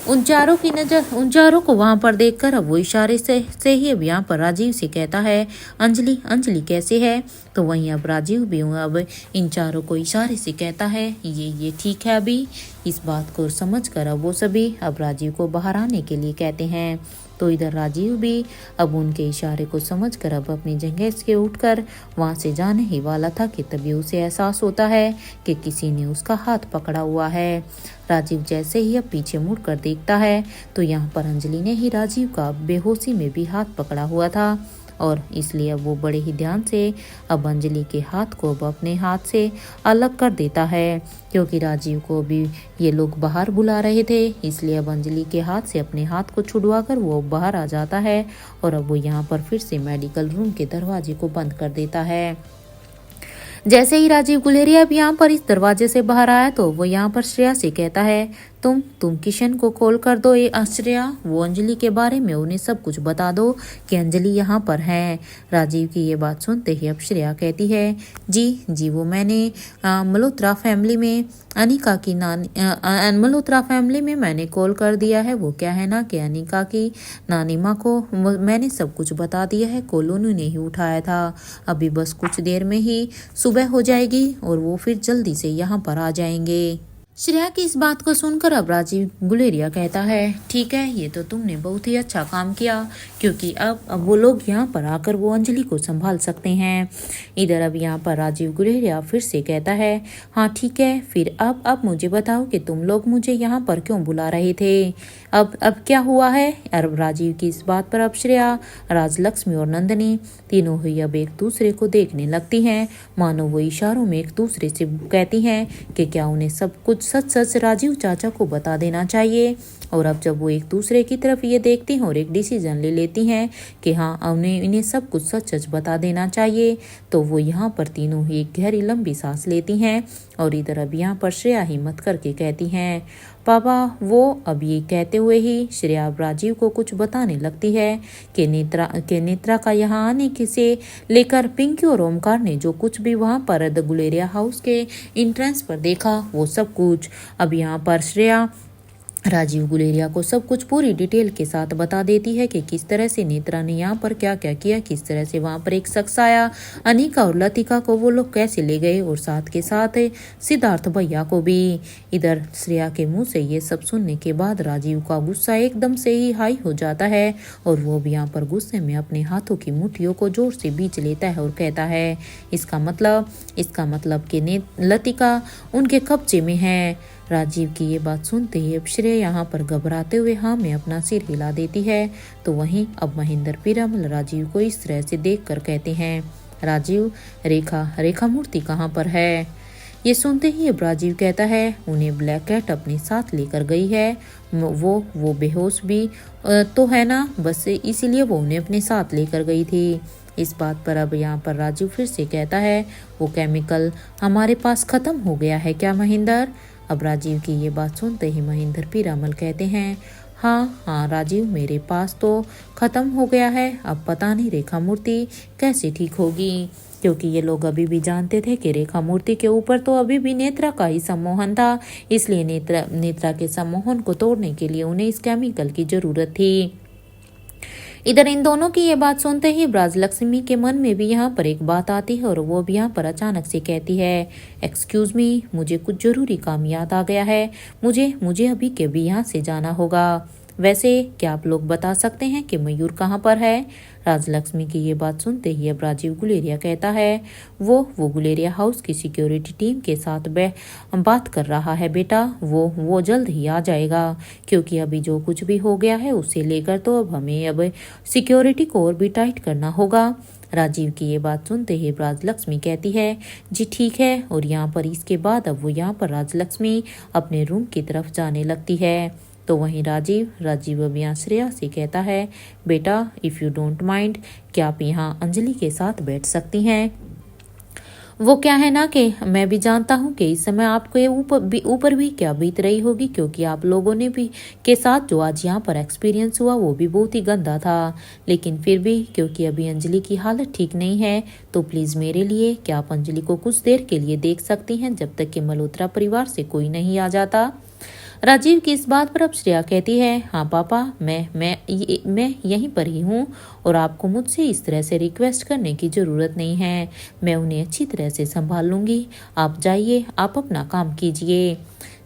उन चारों को वहां पर देखकर अब वो इशारे से ही अब यहाँ पर राजीव से कहता है, अंजलि कैसे है? तो वहीं अब राजीव भी अब इन चारों को इशारे से कहता है, ये ठीक है। अभी इस बात को समझकर अब वो सभी अब राजीव को बाहर आने के लिए कहते हैं। तो इधर राजीव भी अब उनके इशारे को समझकर अब अपनी जगह से उठकर वहां से जाने ही वाला था कि तभी उसे एहसास होता है कि किसी ने उसका हाथ पकड़ा हुआ है। राजीव जैसे ही अब पीछे मुड़कर देखता है तो यहाँ पर अंजलि ने ही राजीव का बेहोशी में भी हाथ पकड़ा हुआ था और इसलिए अब वो बड़े ही ध्यान से अब अंजलि के हाथ को अब अपने हाथ से अलग कर देता है, क्योंकि राजीव को भी ये लोग बाहर बुला रहे थे। इसलिए अब अंजलि के हाथ से अपने हाथ को छुड़वाकर वो बाहर आ जाता है और अब वो यहाँ पर फिर से मेडिकल रूम के दरवाजे को बंद कर देता है। जैसे ही राजीव गुलेरिया अब यहाँ पर इस दरवाजे से बाहर आया तो वो यहाँ पर श्रेया से कहता है, तुम किशन को कॉल कर दो। ये श्रेया, वो अंजलि के बारे में उन्हें सब कुछ बता दो कि अंजलि यहाँ पर है। राजीव की ये बात सुनते ही अब श्रेया कहती है, जी वो मैंने मल्होत्रा फैमिली में अनिका की मल्होत्रा फैमिली में मैंने कॉल कर दिया है। वो क्या है ना कि अनिका की नानी माँ को मैंने सब कुछ बता दिया है, कॉल उन्होंने ही उठाया था। अभी बस कुछ देर में ही सुबह हो जाएगी और वो फिर जल्दी से यहाँ पर आ जाएंगे। श्रेया की इस बात को सुनकर अब राजीव गुलेरिया कहता है, ठीक है, ये तो तुमने बहुत ही अच्छा काम किया, क्योंकि अब वो लोग यहाँ पर आकर वो अंजलि को संभाल सकते हैं। इधर अब यहाँ पर राजीव गुलेरिया फिर से कहता है, हाँ ठीक है, फिर अब मुझे बताओ कि तुम लोग मुझे यहाँ पर क्यों बुला रहे थे। अब क्या हुआ है। अब राजीव की इस बात पर अब श्रेया, राजलक्ष्मी और नंदिनी तीनों ही अब एक दूसरे को देखने लगती हैं, मानो वो इशारों में एक दूसरे से कहती हैं कि क्या उन्हें सब कुछ सच राजीव चाचा को बता देना चाहिए। और अब जब वो एक दूसरे की तरफ ये देखती हैं और एक डिसीजन ले लेती हैं कि हाँ इन्हें सब कुछ सच बता देना चाहिए, तो वो यहाँ पर तीनों ही एक गहरी लंबी सांस लेती हैं। और इधर अब यहाँ पर श्रेया हिम्मत करके कहती हैं, पापा। वो अब ये कहते हुए ही श्रेया राजीव को कुछ बताने लगती है कि नेत्रा का यहाँ आने से लेकर पिंकी और ओमकार ने जो कुछ भी वहाँ पर द गुलेरिया हाउस के एंट्रेंस पर देखा, वो सब कुछ अब यहाँ पर श्रेया राजीव गुलेरिया को सब कुछ पूरी डिटेल के साथ बता देती है कि किस तरह से नेत्रा ने यहाँ पर क्या क्या किया, किस तरह से वहाँ पर एक शख्स आया, अनिका और लतिका को वो लोग कैसे ले गए और साथ के साथ सिद्धार्थ भैया को भी। इधर श्रेया के मुंह से ये सब सुनने के बाद राजीव का गुस्सा एकदम से ही हाई हो जाता है और वो भी यहाँ पर गुस्से में अपने हाथों की मुट्ठियों को जोर से बीच लेता है और कहता है, इसका मतलब कि लतिका उनके कब्जे में है। राजीव की ये बात सुनते ही अब श्रेया यहाँ पर घबराते हुए हाँ में अपना सिर हिला देती है। तो वहीं अब महेंद्र पीरामल राजीव को इस तरह से देखकर कहते हैं, राजीव, रेखा मूर्ति कहाँ पर है। ये सुनते ही अब राजीव कहता है, उन्हें ब्लैक कैट अपने साथ लेकर गई है। वो बेहोश भी तो है ना, बस इसीलिए वो उन्हें अपने साथ लेकर गई थी। इस बात पर अब यहाँ पर राजीव फिर से कहता है, वो केमिकल हमारे पास खत्म हो गया है क्या महेंद्र। अब राजीव की ये बात सुनते ही महेंद्र पीरामल कहते हैं, हाँ राजीव, मेरे पास तो खत्म हो गया है। अब पता नहीं रेखा मूर्ति कैसे ठीक होगी, क्योंकि ये लोग अभी भी जानते थे कि रेखा मूर्ति के ऊपर तो अभी भी नेत्रा का ही सम्मोहन था। इसलिए नेत्रा के सम्मोहन को तोड़ने के लिए उन्हें इस केमिकल की जरूरत थी। इधर इन दोनों की ये बात सुनते ही राजलक्ष्मी के मन में भी यहाँ पर एक बात आती है और वो भी यहाँ पर अचानक से कहती है, एक्सक्यूज मी, मुझे कुछ जरूरी काम याद आ गया है। मुझे अभी के भी यहाँ से जाना होगा। वैसे क्या आप लोग बता सकते हैं कि मयूर कहाँ पर है। राजलक्ष्मी की ये बात सुनते ही अब राजीव गुलेरिया कहता है, वो गुलेरिया हाउस की सिक्योरिटी टीम के साथ बात कर रहा है बेटा। वो जल्द ही आ जाएगा, क्योंकि अभी जो कुछ भी हो गया है उसे लेकर तो अब हमें सिक्योरिटी को और भी टाइट करना होगा। राजीव की ये बात सुनते ही राजलक्ष्मी कहती है, जी ठीक है। और यहाँ पर इसके बाद अब वो यहाँ पर राजलक्ष्मी अपने रूम की तरफ जाने लगती है। तो वहीं राजीव अब यहाँ श्रेया से कहता है, बेटा इफ़ यू डोंट माइंड, क्या आप यहाँ अंजलि के साथ बैठ सकती हैं। वो क्या है ना कि मैं भी जानता हूँ कि इस समय आपके ऊपर भी क्या बीत रही होगी, क्योंकि आप लोगों ने भी के साथ जो आज यहाँ पर एक्सपीरियंस हुआ वो भी बहुत ही गंदा था। लेकिन फिर भी क्योंकि अभी अंजलि की हालत ठीक नहीं है, तो प्लीज़ मेरे लिए क्या आप अंजलि को कुछ देर के लिए देख सकती हैं, जब तक कि मल्होत्रा परिवार से कोई नहीं आ जाता। राजीव की इस बात पर अब श्रेया कहती है, हाँ पापा, मैं यहीं पर ही हूँ और आपको मुझसे इस तरह से रिक्वेस्ट करने की ज़रूरत नहीं है। मैं उन्हें अच्छी तरह से संभाल लूँगी। आप जाइए, आप अपना काम कीजिए।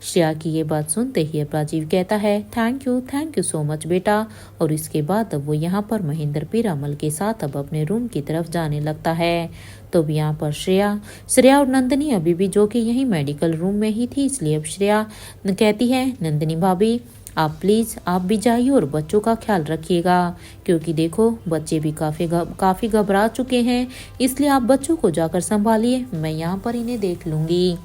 श्रेया की ये बात सुनते ही अब राजीव कहता है थैंक यू सो मच बेटा। और इसके बाद अब वो यहाँ पर महेंद्र पीरामल के साथ अब अपने रूम की तरफ जाने लगता है। तो अब यहाँ पर श्रेया और नंदिनी अभी भी जो कि यही मेडिकल रूम में ही थी, इसलिए अब श्रेया कहती है नंदिनी भाभी आप प्लीज़ आप भी जाइए और बच्चों का ख्याल रखिएगा, क्योंकि देखो बच्चे भी काफ़ी घबरा चुके हैं, इसलिए आप बच्चों को जाकर संभालिए, मैं यहाँ पर इन्हें देख लूँगी।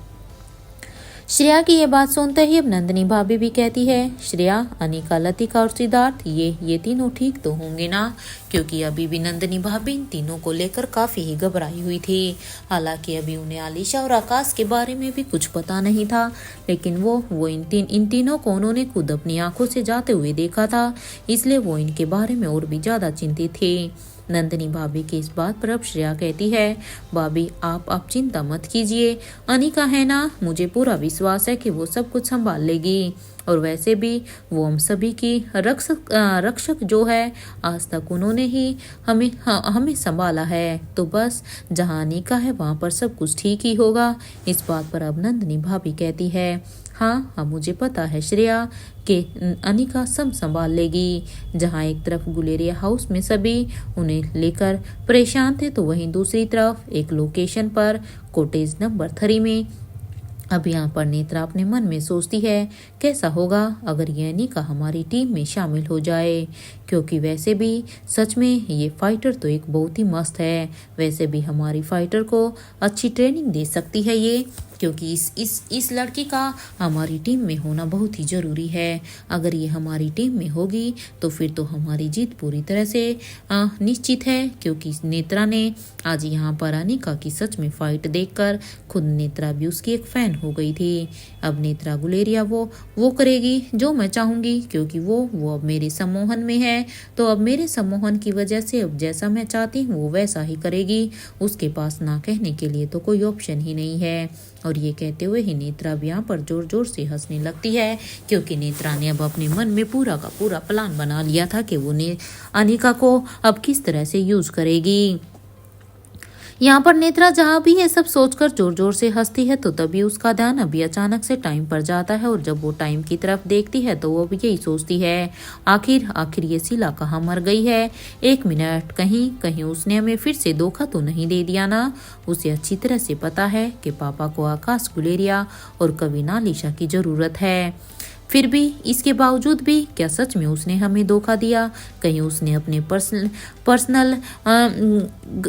श्रेया की ये बात सुनते ही अब नंदिनी भाभी भी कहती है श्रेया, अनिका, लतिका और सिद्धार्थ ये तीनों ठीक तो होंगे ना, क्योंकि अभी भी नंदिनी भाभी इन तीनों को लेकर काफ़ी ही घबराई हुई थी। हालांकि अभी उन्हें आलिशा और आकाश के बारे में भी कुछ पता नहीं था, लेकिन वो इन तीनों को उन्होंने खुद अपनी आंखों से जाते हुए देखा था, इसलिए वो इनके बारे में और भी ज़्यादा चिंतित थी। नंदिनी भाभी की इस बात पर अब श्रेया कहती है भाभी आप चिंता मत कीजिए, अनिका है ना, मुझे पूरा विश्वास है कि वो सब कुछ संभाल लेगी, और वैसे भी वो हम सभी की रक्षक जो है, आज तक उन्होंने ही हमें संभाला है, तो बस जहाँ अनिका है वहाँ पर सब कुछ ठीक ही होगा। इस बात पर अब नंदिनी भाभी कहती है हाँ मुझे पता है श्रेया कि अनिका सब संभाल लेगी। जहाँ एक तरफ गुलेरिया हाउस में सभी उन्हें लेकर परेशान थे, तो वहीं दूसरी तरफ एक लोकेशन पर कॉटेज नंबर 3 में अब यहाँ पर नेत्रा अपने मन में सोचती है कैसा होगा अगर ये अनिका हमारी टीम में शामिल हो जाए, क्योंकि वैसे भी सच में ये फाइटर तो एक बहुत ही मस्त है, वैसे भी हमारी फाइटर को अच्छी ट्रेनिंग दे सकती है ये, क्योंकि इस लड़की का हमारी टीम में होना बहुत ही ज़रूरी है। अगर ये हमारी टीम में होगी तो फिर तो हमारी जीत पूरी तरह से निश्चित है, क्योंकि नेत्रा ने आज यहाँ पर अनिका की सच में फाइट देखकर खुद नेत्रा भी उसकी एक फ़ैन हो गई थी। अब नेत्रा गुलेरिया वो करेगी जो मैं चाहूँगी, क्योंकि वो अब मेरे सम्मोहन में है, तो अब मेरे सम्मोहन की वजह से अब जैसा मैं चाहती हूँ वो वैसा ही करेगी, उसके पास ना कहने के लिए तो कोई ऑप्शन ही नहीं है। और ये कहते हुए ही नेत्रा भी यहाँ पर जोर जोर से हंसने लगती है, क्योंकि नेत्रा ने अब अपने मन में पूरा का पूरा प्लान बना लिया था कि वो अनिका को अब किस तरह से यूज करेगी। यहाँ पर नेत्रा जहाँ भी ये सब सोचकर जोर जोर से हंसती है, तो तभी उसका ध्यान अभी अचानक से टाइम पर जाता है, और जब वो टाइम की तरफ देखती है तो वो भी यही सोचती है आखिर ये शीला कहाँ मर गई है। 1 मिनट, कहीं उसने हमें फिर से धोखा तो नहीं दे दिया ना। उसे अच्छी तरह से पता है कि पापा को आकाश, गुलेरिया और कविन आलिशा की जरूरत है, फिर भी इसके बावजूद भी क्या सच में उसने हमें धोखा दिया? कहीं उसने अपने पर्सनल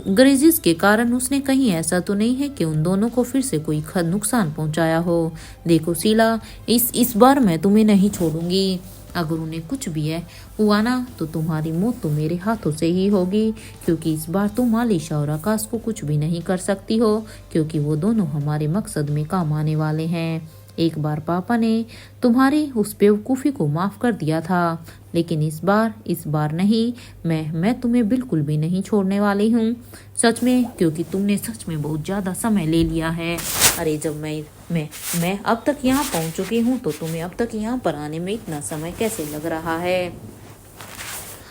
ग्रेजेस के कारण उसने कहीं ऐसा तो नहीं है कि उन दोनों को फिर से कोई नुकसान पहुंचाया हो? देखो शीला, इस बार मैं तुम्हें नहीं छोड़ूंगी। अगर उन्हें कुछ भी है हुआ ना तो तुम्हारी मौत तो मेरे हाथों से ही होगी, क्योंकि इस बार तुम आलिशा और आकाश को कुछ भी नहीं कर सकती हो, क्योंकि वो दोनों हमारे मकसद में काम आने वाले हैं। एक बार पापा ने तुम्हारी उस बेवकूफ़ी को माफ़ कर दिया था, लेकिन इस बार नहीं। मैं तुम्हें बिल्कुल भी नहीं छोड़ने वाली हूँ, सच में, क्योंकि तुमने सच में बहुत ज़्यादा समय ले लिया है। अरे जब मैं अब तक यहाँ पहुँच चुकी हूँ, तो तुम्हें अब तक यहाँ पर आने में इतना समय कैसे लग रहा है?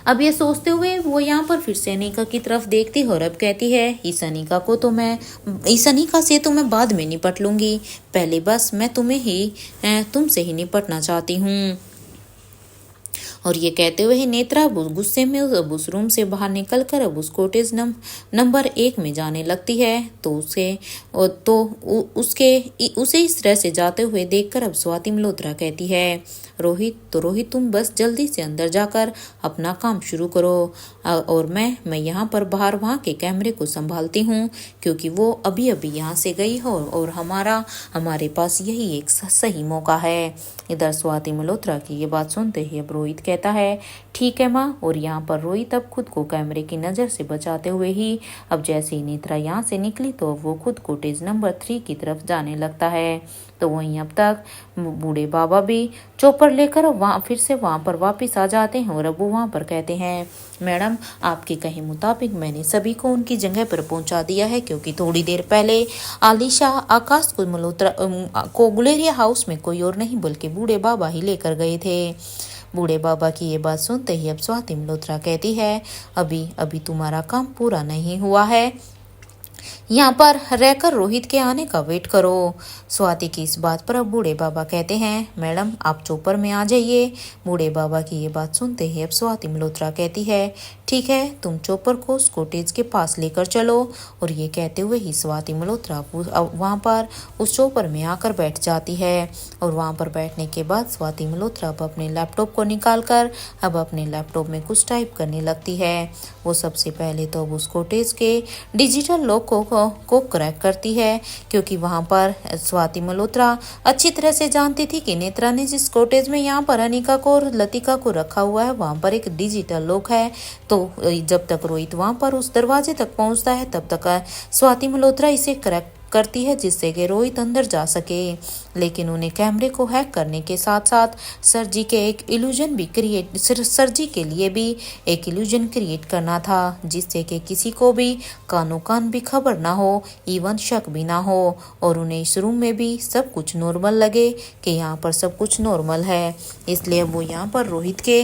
अब ये सोचते हुए वो यहाँ पर फिर से अनिका की तरफ देखती है और अब कहती है इस अनिका से तो मैं बाद में निपट लूँगी, पहले बस मैं तुमसे ही निपटना चाहती हूँ। और ये कहते हुए ही नेत्रा गुस्से में अब उस रूम से बाहर निकलकर अब उस कॉटेज नंबर 1 में जाने लगती है। तो उसे इस तरह से जाते हुए देखकर अब स्वाति मल्होत्रा कहती है रोहित तुम बस जल्दी से अंदर जाकर अपना काम शुरू करो, और मैं यहाँ पर बाहर वहाँ के कैमरे को संभालती हूँ, क्योंकि वो अभी यहाँ से गई हो और हमारे पास यही एक सही मौका है। इधर स्वाति मल्होत्रा की ये बात सुनते ही अब रोहित कहता है ठीक है माँ। और यहाँ पर रोहित अब खुद को कैमरे की नज़र से बचाते हुए ही अब जैसे ही नेत्रा यहाँ से निकली तो वो खुद कॉटेज नंबर 3 की तरफ जाने लगता है। तो वहीं अब तक बूढ़े बाबा भी चौपर लेकर फिर से वहाँ पर वापस आ जाते हैं, और अब वो वहाँ पर कहते हैं मैडम आपके कहे मुताबिक मैंने सभी को उनकी जगह पर पहुँचा दिया है, क्योंकि थोड़ी देर पहले आलिशा आकाश को मल्होत्रा को गुलेरिया हाउस में कोई और नहीं बल्कि बूढ़े बाबा ही लेकर गए थे। बूढ़े बाबा की ये बात सुनते ही अब स्वाति मल्होत्रा कहती है अभी तुम्हारा काम पूरा नहीं हुआ है। यहाँ पर रहकर रोहित के आने का वेट करो। स्वाति की इस बात पर अब बूढ़े बाबा कहते हैं, मैडम आप चोपर में आ जाइए। बूढ़े बाबा की ये बात सुनते ही अब स्वाति मल्होत्रा कहती है, ठीक है, तुम चोपर को उस कॉटेज के पास लेकर चलो। और ये कहते हुए ही स्वाति मल्होत्रा वहाँ पर उस चोपर में आकर बैठ जाती है। और वहाँ पर बैठने के बाद स्वाति मल्होत्रा अब अपने लैपटॉप को निकाल कर अब अपने लैपटॉप में कुछ टाइप करने लगती है। वो सबसे पहले तो अब उस कॉटेज के डिजिटल लॉक को क्रैक करती है, क्योंकि वहाँ पर स्वाति मल्होत्रा अच्छी तरह से जानती थी कि नेत्रा ने जिस कॉटेज में यहाँ पर अनिका को और लतिका को रखा हुआ है वहाँ पर एक डिजिटल लॉक है। तो जब तक रोहित वहाँ पर उस दरवाजे तक पहुँचता है तब तक स्वाति मल्होत्रा इसे क्रैक करती है, जिससे कि रोहित अंदर जा सके। लेकिन उन्हें कैमरे को हैक करने के साथ साथ सर्जी के लिए भी एक इल्यूजन क्रिएट करना था, जिससे कि किसी को भी कानो कान भी खबर ना हो, इवन शक भी ना हो, और उन्हें इस रूम में भी सब कुछ नॉर्मल लगे कि यहाँ पर सब कुछ नॉर्मल है। इसलिए वो यहाँ पर रोहित के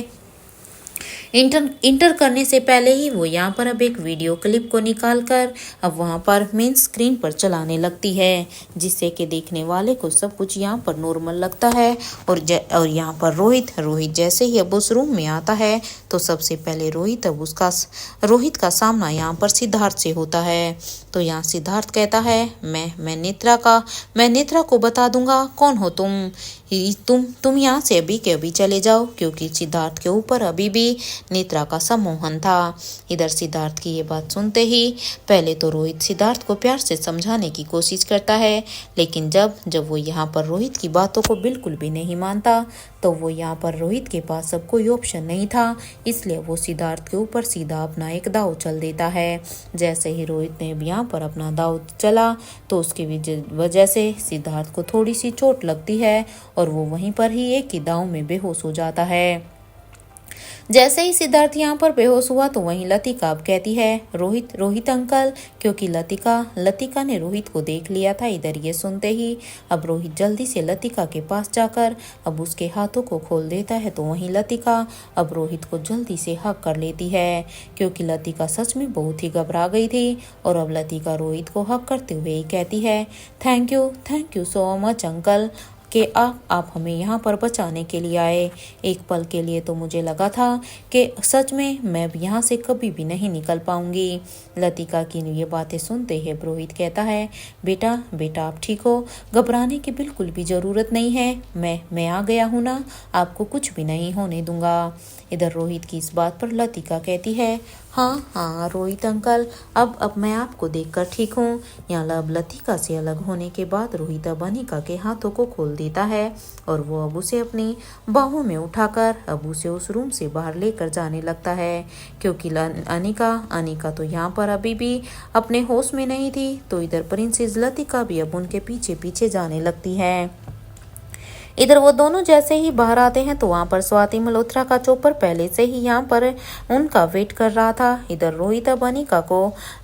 इंटर करने से पहले ही वो यहाँ पर अब एक वीडियो क्लिप को निकाल कर अब वहाँ पर मेन स्क्रीन पर चलाने लगती है, जिससे कि देखने वाले को सब कुछ यहाँ पर नॉर्मल लगता है। और यहाँ पर रोहित जैसे ही अब उस रूम में आता है तो सबसे पहले रोहित का सामना यहाँ पर सिद्धार्थ से होता है। तो यहाँ सिद्धार्थ कहता है, मैं नेत्रा को बता दूंगा कौन हो तुम यहाँ से अभी के अभी चले जाओ, क्योंकि सिद्धार्थ के ऊपर अभी भी नेत्रा का सम्मोहन था। इधर सिद्धार्थ की ये बात सुनते ही पहले तो रोहित सिद्धार्थ को प्यार से समझाने की कोशिश करता है, लेकिन जब वो यहाँ पर रोहित की बातों को बिल्कुल भी नहीं मानता, तो वो यहाँ पर रोहित के पास अब कोई ऑप्शन नहीं था, इसलिए वो सिद्धार्थ के ऊपर सीधा अपना एक दाव चल देता है। जैसे ही रोहित ने यहाँ पर अपना दाव चला तो उसकी वजह से सिद्धार्थ को थोड़ी सी चोट लगती है और वो वहीं पर ही एक ही दाव में बेहोश हो जाता है। जैसे ही सिद्धार्थ यहाँ पर बेहोश हुआ तो वहीं लतिका अब कहती है, रोहित अंकल, क्योंकि लतिका ने रोहित को देख लिया था। इधर ये सुनते ही अब रोहित जल्दी से लतिका के पास जाकर अब उसके हाथों को खोल देता है। तो वहीं लतिका अब रोहित को जल्दी से हक कर लेती है, क्योंकि लतिका सच में बहुत ही घबरा गई थी। और अब लतिका रोहित को हक करते हुए कहती है, thank you so much uncle कि आप हमें यहाँ पर बचाने के लिए आए। एक पल के लिए तो मुझे लगा था कि सच में मैं यहाँ से कभी भी नहीं निकल पाऊंगी। लतिका की ये बातें सुनते ही रोहित कहता है, बेटा आप ठीक हो, घबराने की बिल्कुल भी ज़रूरत नहीं है, मैं आ गया हूँ ना, आपको कुछ भी नहीं होने दूंगा। इधर रोहित की इस बात पर लतिका कहती है, हाँ रोहित अंकल, अब मैं आपको देखकर ठीक हूँ। यहाँ अब लतिका से अलग होने के बाद रोहित अब अनिका के हाथों को खोल देता है और वो अब उसे अपनी बाहों में उठाकर अब उसे उस रूम से बाहर लेकर जाने लगता है, क्योंकि अनिका तो यहाँ पर अभी भी अपने होश में नहीं थी। तो इधर प्रिंसेस लतिका भी अब उनके पीछे पीछे जाने लगती है। इधर वो दोनों जैसे ही बाहर आते हैं तो वहाँ पर स्वाति मल्होत्रा का चोपर पहले से ही यहाँ पर उनका वेट कर रहा था। इधर रोहित अब अनिका को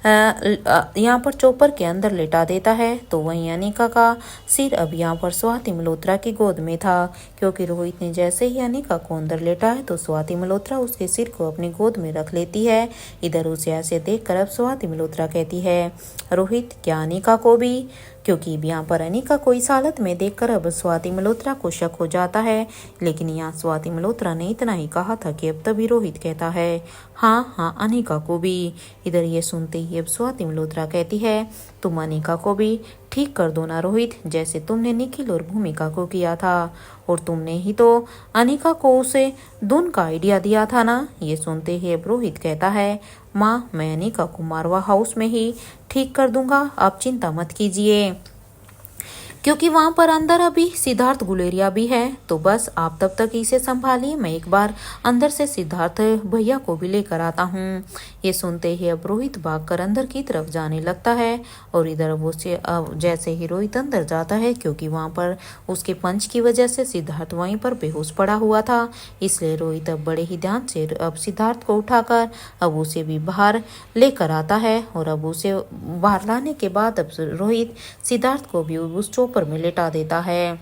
यहाँ पर चोपर के अंदर लेटा देता है। तो वहीं अनिका का सिर अब यहाँ पर स्वाति मल्होत्रा की गोद में था, क्योंकि रोहित ने जैसे ही अनिका को अंदर लेटा है तो स्वाति मल्होत्रा उसके सिर को अपनी गोद में रख लेती है। इधर उसे ऐसे देखकर अब स्वाति मल्होत्रा कहती है, रोहित क्या अनिका को भी, क्योंकि यहाँ पर अनिका को इस हालत में देखकर अब स्वाति मल्होत्रा को शक हो जाता है। लेकिन यहाँ स्वाति मल्होत्रा ने इतना ही कहा था कि अब तभी रोहित कहता है, हाँ अनिका को भी। इधर ये सुनते ही अब स्वाति मल्होत्रा कहती है, तुम अनिका को भी ठीक कर दो ना रोहित, जैसे तुमने निखिल और भूमिका को किया था, और तुमने ही तो अनिका को उसे धुन का आइडिया दिया था ना। ये सुनते ही अब रोहित कहता है, माँ मैं अनिका को मारवा हाउस में ही ठीक कर दूंगा, आप चिंता मत कीजिए, क्योंकि वहाँ पर अंदर अभी सिद्धार्थ गुलेरिया भी है। तो बस आप तब तक इसे संभालिए, मैं एक बार अंदर से सिद्धार्थ भैया को भी लेकर आता हूँ। ये सुनते ही अब रोहित भागकर अंदर की तरफ जाने लगता है। और इधर वो जैसे ही रोहित अंदर जाता है, क्योंकि वहाँ पर उसके पंच की वजह से सिद्धार्थ वहीं पर बेहोश पड़ा हुआ था, इसलिए रोहित अब बड़े ही ध्यान से अब सिद्धार्थ को उठाकर अब उसे भी बाहर लेकर आता है। और अब उसे बाहर लाने के बाद अब रोहित सिद्धार्थ को भी उस चोपर में लेटा देता है।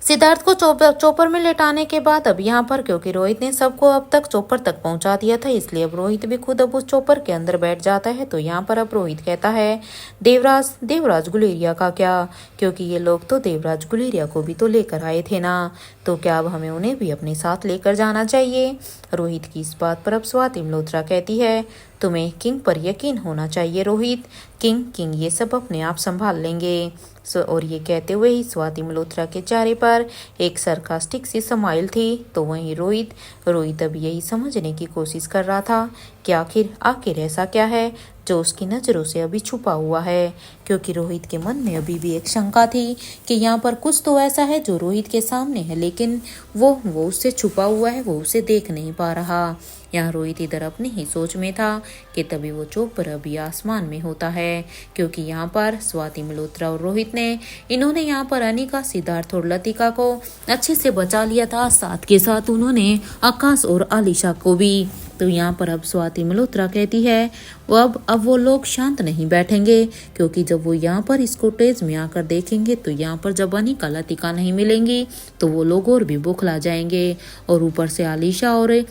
सिद्धार्थ को चोपर में लेटाने के बाद अब यहाँ पर, क्योंकि रोहित ने सबको अब तक चोपर तक पहुंचा दिया था, इसलिए अब रोहित भी खुद अब उस चोपर के अंदर बैठ जाता है। तो यहाँ पर अब रोहित कहता है, देवराज गुलेरिया का क्या, क्योंकि ये लोग तो देवराज गुलेरिया को भी तो लेकर आए थे ना, तो क्या अब हमें उन्हें भी अपने साथ लेकर जाना चाहिए। रोहित की इस बात पर अब स्वाति मल्होत्रा कहती है, तुम्हें किंग पर यकीन होना चाहिए रोहित, किंग ये सब अपने आप संभाल लेंगे। और ये कहते हुए ही स्वाति मल्होत्रा के चेहरे पर एक सरकास्टिक सी स्माइल थी। तो वहीं रोहित अब यही समझने की कोशिश कर रहा था कि आखिर ऐसा क्या है जो उसकी नज़रों से अभी छुपा हुआ है, क्योंकि रोहित के मन में अभी भी एक शंका थी कि यहाँ पर कुछ तो ऐसा है जो रोहित के सामने है, लेकिन वो उससे छुपा हुआ है, वो उसे देख नहीं पा रहा। यहाँ रोहित इधर अपनी ही सोच में था कि तभी वो चोपर अभी आसमान में होता है, क्योंकि यहाँ पर स्वाति मल्होत्रा और रोहित ने इन्होंने यहाँ पर अनिका, सिद्धार्थ और लतिका को अच्छे से बचा लिया था, साथ के साथ उन्होंने आकाश और आलिशा को भी। तो यहाँ पर अब स्वाति मल्होत्रा कहती है, अब वो लोग शांत नहीं बैठेंगे, क्योंकि जब वो यहाँ पर इस कॉटेज में आकर देखेंगे तो यहाँ पर जब अनिका लतिका नहीं मिलेंगी तो वो लोग और भी बौखला जाएंगे, और ऊपर से आलिशा और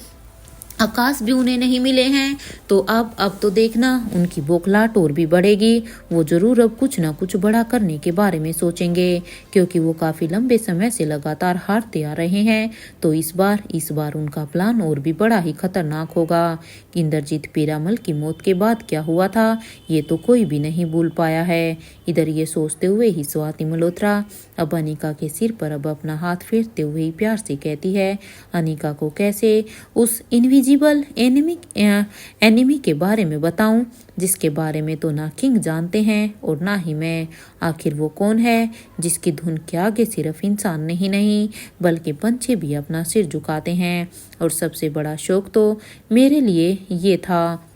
आकाश भी उन्हें नहीं मिले हैं। तो अब तो देखना उनकी बौखलाहट और भी बढ़ेगी, वो जरूर अब कुछ ना कुछ बड़ा करने के बारे में सोचेंगे, क्योंकि वो काफी लंबे समय से लगातार हारते आ रहे हैं। तो इस बार उनका प्लान और भी बड़ा ही खतरनाक होगा। इंद्रजीत पीरामल की मौत के बाद क्या हुआ था ये तो कोई भी नहीं भूल पाया है। इधर ये सोचते हुए ही स्वाति मल्होत्रा अब अनिका के सिर पर अब अपना हाथ फेरते हुए ही प्यार से कहती है, अनिका को कैसे उस इनविजिबल एनिमी के बारे में बताऊं, जिसके बारे में तो ना किंग जानते हैं और ना ही मैं। आखिर वो कौन है जिसकी धुन के आगे सिर्फ इंसान नहीं बल्कि पंछी भी अपना सिर झुकाते हैं। और सबसे बड़ा शौक तो मेरे लिए ये था